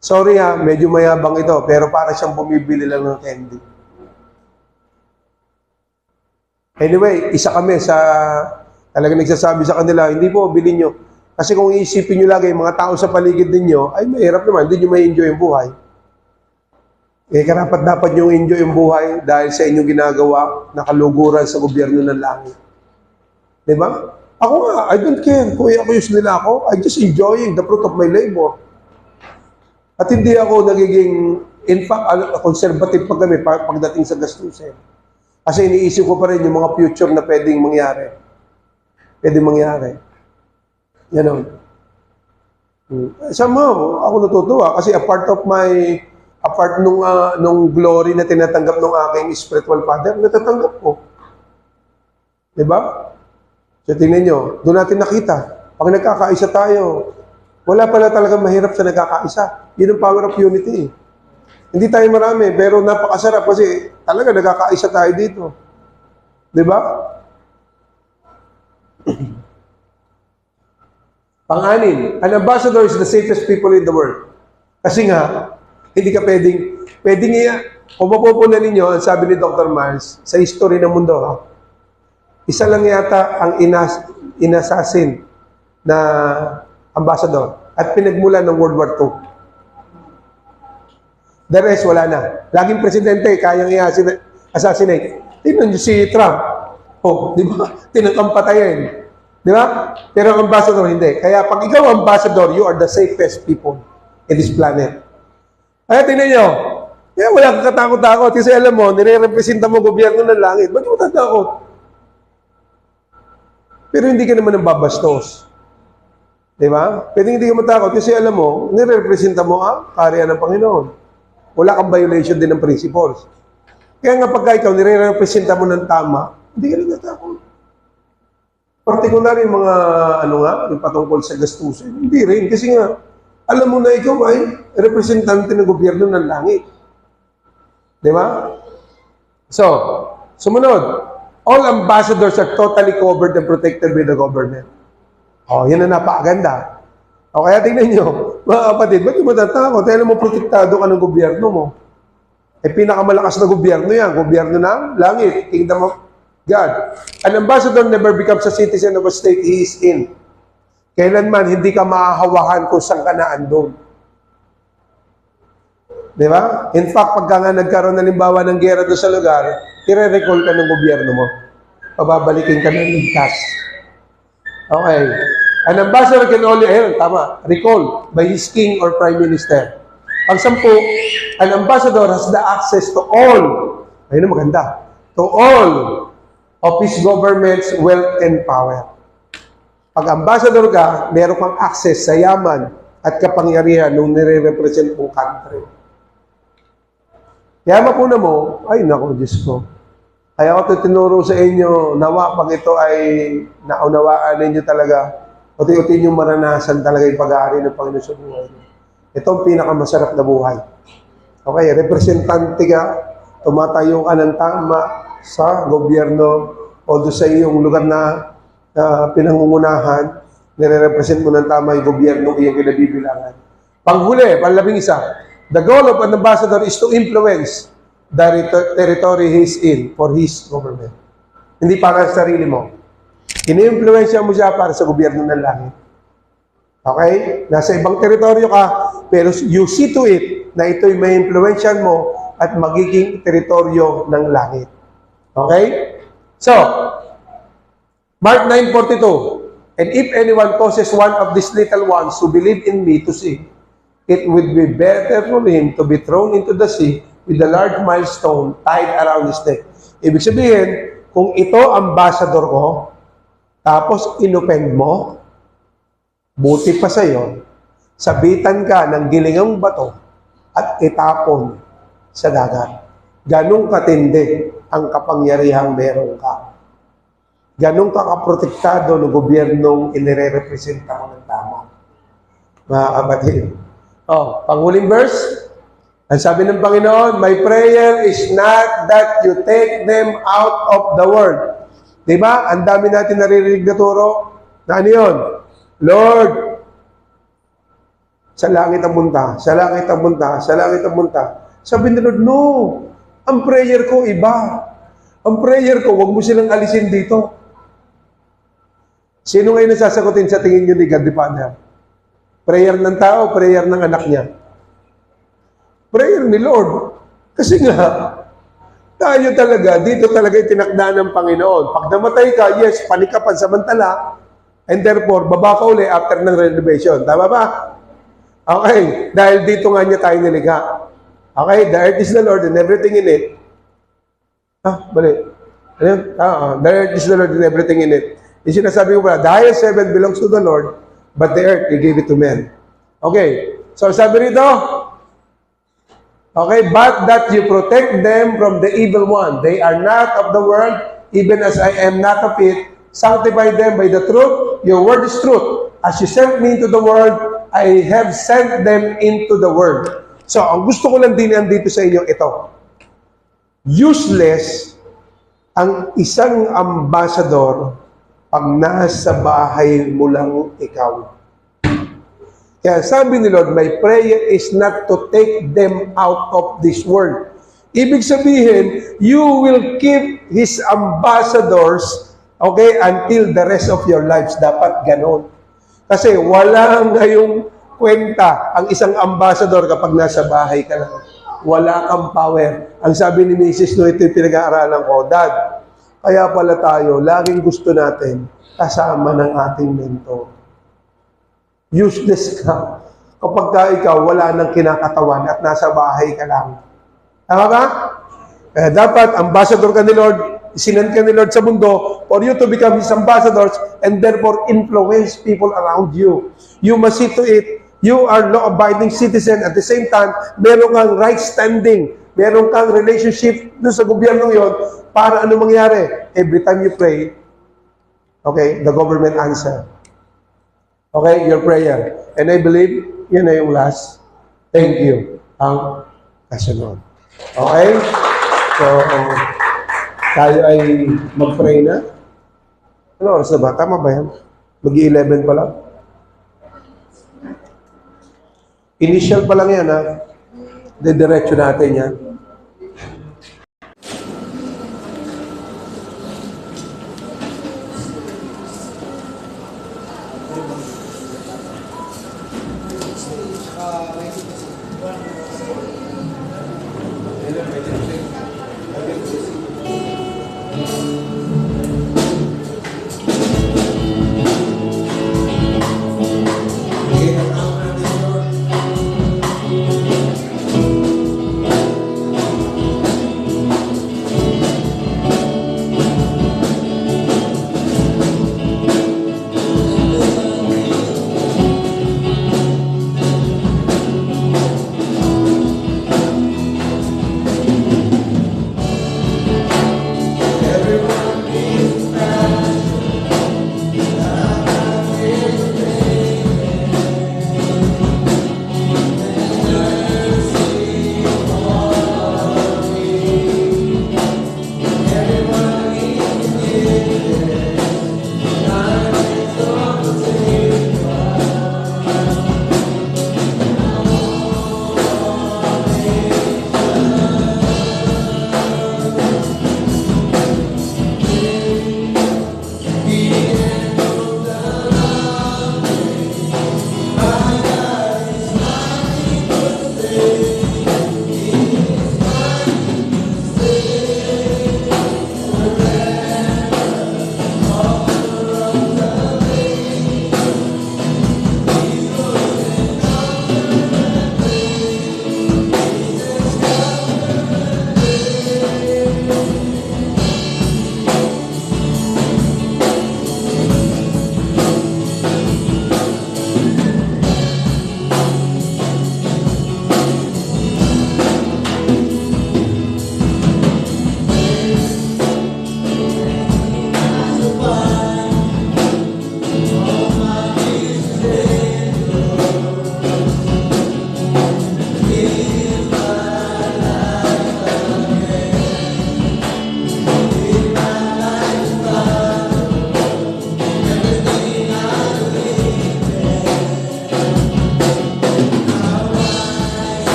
Sorry ha, medyo mayabang ito, pero para siyang bumibili lang ng candy. Anyway, isa kami sa talagang nagsasabi sa kanila, hindi po, bilhin nyo. Kasi kung iisipin nyo lagi, yung mga tao sa paligid ninyo, ay mahirap naman, hindi nyo may enjoy yung buhay. Eh, karapat dapat nyo enjoy yung buhay dahil sa inyong ginagawa na kaluguran sa gobyerno ng langit. Diba? Ako nga, I don't care kung i-accuse nila ako. I just enjoying the fruit of my labor. At hindi ako nagiging, in fact, conservative pag kami pagdating sa gastusin. Kasi iniisip ko pa rin yung mga future na pwedeng mangyari. Pwedeng mangyari. Yan o. Somehow, ako natutuwa kasi a part nung glory na tinatanggap ng aking spiritual father, natatanggap ko. Diba? So, tingnan nyo, doon natin nakita. Pag nagkakaisa tayo, wala pala talagang mahirap sa nagkakaisa. Yun ang power of unity. Hindi tayo marami, pero napakasarap kasi talaga nagkakaisa tayo dito. Diba? Pang-anim, an ambassador is the safest people in the world. Kasi nga, hindi ka pwedeng kung mapupunan ninyo, ang sabi ni Dr. Miles, sa history ng mundo, isa lang yata ang inassassin na ambassador at pinagmulan ng World War II. The rest, wala na. Laging presidente, kayang i-assassinate. Tingnan nyo si Trump. Oh, di ba? Tinangkang patayin. Di ba? Pero ang ambassador, hindi. Kaya pag ikaw ambassador, you are the safest people in this planet. Kaya tingnan nyo, kaya wala kang katakot-takot. Kasi alam mo, nire-representa mo gobyerno ng langit. Ba't mo tatakot? Pero hindi ka naman ng babastos. Di ba? Pwede hindi ka matakot kasi alam mo, nire-representa mo ang karya ng Panginoon. Wala kang violation din ng principles. Kaya nga pagka ikaw nire-representa mo ng tama, hindi ka na natakot. Particular yung mga, yung patungkol sa gastusin. Hindi rin. Kasi nga, alam mo na ikaw ay representante ng gobyerno ng langit. Di ba? So, sumunod. All ambassadors are totally covered and protected by the government. Oh, yan na napakaganda. O kaya tingnan nyo, mga kapatid, ba't yung matatakot? Alam mo, protektado ka ng gobyerno mo. Eh, pinakamalakas na gobyerno yan. Gobyerno ng langit. Kingdom of God. An ambassador never becomes a citizen of a state he is in. Kailanman, hindi ka mahahawakan kung saan ka naandun. Di ba? In fact, pagka nga nagkaroon na limbawa ng gera doon sa lugar, i-recall ka ng gobyerno mo. Pababalikin ka ng ligtas. Okay. An ambassador can only, recall by his king or prime minister. Pang-10, an ambassador has the access to all, ayun na maganda, to all of his government's wealth and power. Pag ambassador ka, meron kang access sa yaman at kapangyarihan nung nire-represent mong country. Kaya mapuna mo, ay naku, Diyos ko. Kaya ako tinuro sa inyo, nawa pag ito ay naunawaan ninyo talaga, uti-uti yung maranasan talaga yung pag-aari ng Panginoon sa buhay. Ito ang pinakamasarap na buhay. Okay, representante ka, tumatayo ka ng tama sa gobyerno o doon sa iyong lugar na pinangungunahan, nire-represent mo ng tama yung gobyerno iyong kinabibilangan. Panghuli, panlabing isa, the goal of an ambassador is to influence the territory he is in for his government. Hindi para sa sarili mo. Ini-influensya mo siya para sa gobyerno ng langit. Okay? Nasa ibang teritoryo ka, pero you see to it na ito'y may influensyan mo at magiging teritoryo ng langit. Okay? So, Mark 9:42. And if anyone causes one of these little ones who believe in me to sin, it would be better for him to be thrown into the sea with a large milestone tied around his neck. Ibig sabihin, kung ito ambassador ko, tapos inopend mo, buti pa sa'yo, sabitan ka ng gilingang bato at itapon sa dagat. Ganong katindi ang kapangyarihang meron ka. Ganong kakaprotektado ng gobyernong inire-representa mo ng tama. Mga kapatid. Panghuling verse. Ang sabi ng Panginoon, my prayer is not that you take them out of the world. Diba? Ang dami natin naririnig na turo. Na ano yun? Lord, sa langit ang punta, sa langit ang punta, sa langit ang punta. Sabi ni Lord, no. Ang prayer ko iba. Ang prayer ko, huwag mo silang alisin dito. Sino ngayon nasasagutin sa tingin nyo ni God the Father? Prayer ng tao, prayer ng anak niya. Prayer ni Lord. Kasi nga, tayo talaga, dito talaga itinakda ng Panginoon. Pag namatay ka, yes, panikapan samantala, and therefore, baba ka uli after ng renovation. Tama ba? Okay, dahil dito nga niya tayo nilikha. Okay, the earth is the Lord and everything in it. Bali. Ano yun? The earth is the Lord and everything in it. Yung sinasabi ko pala, the highest heaven belongs to the Lord, but the earth, He gave it to men. Okay, so sabi rito, okay, but that you protect them from the evil one. They are not of the world, even as I am not of it. Sanctify them by the truth. Your word is truth. As you sent me into the world, I have sent them into the world. So, ang gusto ko lang din dito sa inyo, ito. Useless ang isang ambassador pag nasa bahay mo lang ikaw. Kaya sabi ni Lord, my prayer is not to take them out of this world. Ibig sabihin, you will keep His ambassadors, okay, until the rest of your lives. Dapat ganon. Kasi wala ngayong kwenta ang isang ambassador kapag nasa bahay ka lang. Wala kang power. Ang sabi ni Mrs. No, ito yung pinag-aaralan ko, Dad, kaya pala tayo, laging gusto natin kasama ng ating mentor. Useless ka. Kapag ka ikaw, wala nang kinakatawan at nasa bahay ka lang. Tama ba? Kaya dapat, ambassador ka ni Lord, sinend ka ni Lord sa mundo for you to become His ambassadors and therefore influence people around you. You must see to it, you are law-abiding citizen at the same time, meron kang right standing, meron kang relationship doon sa gobyerno yon para ano mangyari? Every time you pray, okay, the government answer. Okay, your prayer. And I believe, yun na yung last. Thank you. Ang kasunod. Okay? So, tayo ay mag-pray na. Ano oras na ba? Tama ba yan? Mag-11 pa lang? Initial pa lang yan, ha? Didiretso natin yan.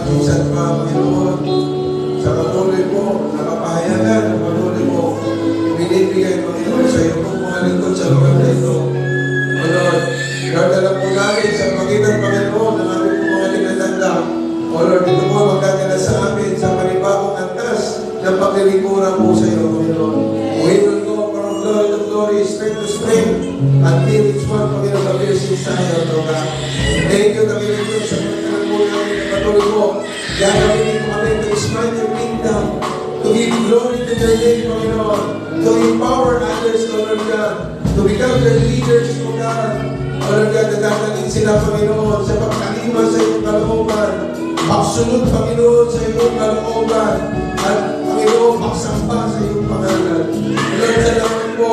minsan pa, Panginoon, sa patuloy po, nakapahayagan ang patuloy po, binibigay, Panginoon, sa iyo po mga lingkod sa lugar na ito. Lord, Lord, alam po namin sa pagitan, Panginoon, ng aming po mga tinatanda. O Lord, ito po magdadala sa amin sa panibagong antas ng paglilingkuran po sa iyo, Panginoon. We will go from glory to glory, strength to strength, until each one, Panginoon, appears inside of the God. Thank you, Panginoon, sa pagkakas po namin na patuloy po. Gagawin po kami to expand your kingdom, to give glory to your name, Panginoon, to empower others, Lord God, to become their leaders, O God. O Lord God, nadadalhin sila, Panginoon, sa pagkalima sa iyong kalooban, pagsunod, Panginoon, sa iyong kalooban, at Panginoon, magsampa sa iyong pangalan. Lord, salamat po,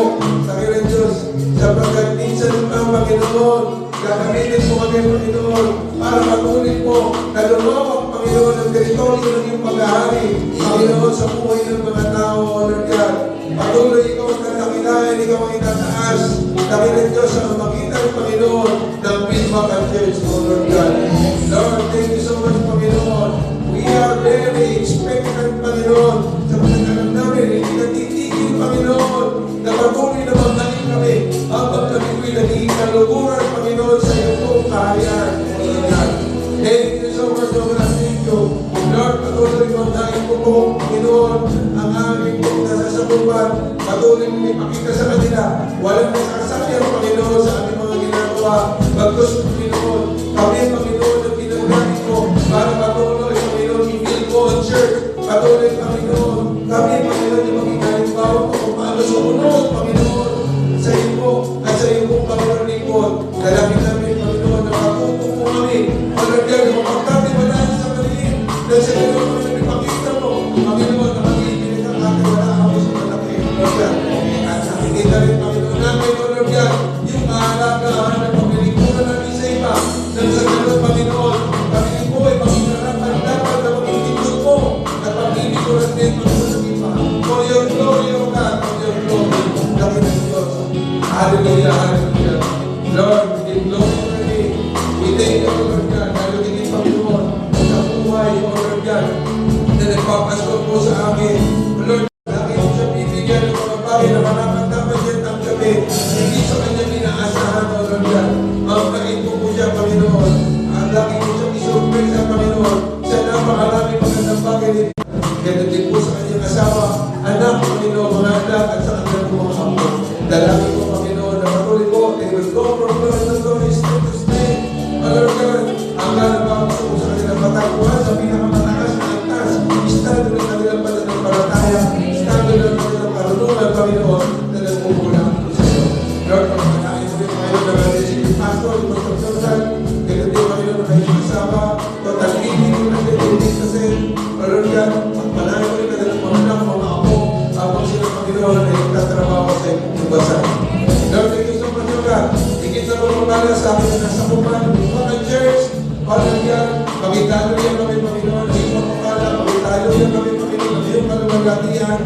Panginoon Diyos, sapagkat minsan pa, Panginoon, gagamitin po kami, Panginoon, para patuloy po na lumawak, Panginoon, ang teritoryo ng iyong paghahari, Panginoon, sa buhay ng mga tao, O Lord God. Patuloy ikaw ang katakilayan, ikaw ang itataas. Panginoon Diyos, ang makitan, Panginoon, ng Pilbakan Church, O Lord God. Lord, thank you so much, Panginoon. We are very expectant, Panginoon, sa pagkakaroon namin. Hindi ka titigil, Panginoon, na patuloy na magdaling kami habang kami ko'y naging kaluguran, Panginoon, sa iyong buong kahayaan, O Lord God. Thank you so much, Lord. Thank you. Lord, patuloy magdaling ko po, Panginoon, ang aming pong nasasabukan. Patuloy mo ipakita sa kanila. Walang nasasayang, Panginoon, sa aming mga ginagawa. Bagkus, Panginoon, kami, Panginoon, ang ginagamit ko para patuloy, Panginoon, i-build ko ang church. Patuloy, Panginoon, kami, Panginoon, yung maging halimbawa ko kung paano sumunod, Panginoon, sa iyo po at sa iyo po, Panginoon, lingkod. Dalangin namin, Panginoon, na matuto po kami. Lord God, mapagkatiwalaan sa maliit na sa iyo, Panginoon, ipakita mo, Panginoon, na mag-iinit ang ating wala kami sa malaki, Lord God. At nakikita rin, Panginoon, namin, Lord God, yung mahalagahan ng paglilingkuran namin sa iba. Nang sa ganun, Panginoon, kami po ay pagkakarapan dapat na magiging mo at paglilingkuran din, Panginoon, sa iba. For your glory, O God, for your glory. Kami ng Diyos. Hallelujah, hallelujah. Lord, we give glory to your name. We thank you, Lord God, dahil hindi, Panginoon, sa buhay, O Lord God, na nagpapasko po sa amin. Lord, lagi mo siya bibigyan ng mga bagay na mararamdaman niya ang gabi. Hindi sa kanya pinaasahan, O Lord God. Mabait po siya, Panginoon. At lagi mo siya isurpresa, Panginoon, sa napakarami magandang bagay din. Ganun din po sa kanyang asawa, anak, Panginoon, mga anak, at sa kanyang mga apo. Dalangin po, Panginoon, na patuloy po, they will go from glory to glory, strength to strength. O Lord God, ang lalabang po sa kanilang patakuan, sa pinakamataas na antas, istado ng kanilang pananampalataya, istado ng kanilang karunungan, Panginoon, na nagpupulang po sa iyo. Lord, pagkakain mo rin, Panginoon, na natin si Pastor, si Pastor Jordan, ganun din, Panginoon, na kanyang kasama, pagtalibin mo na kanyang kasi, O Lord God, pagpalain mo rin kanilang mga anak, mga apo, habang sila, Panginoon, ay nagtatrabaho sa iyong basa. Lord, thank you so much, O God. Higit sa mga pala sa akin na nasa kuman, mga church, Panginoon yan, magitalo yan kami, Panginoon, higit sa mga pala, magitalo yan kami, Panginoon, ng iyong kaluwalhatian,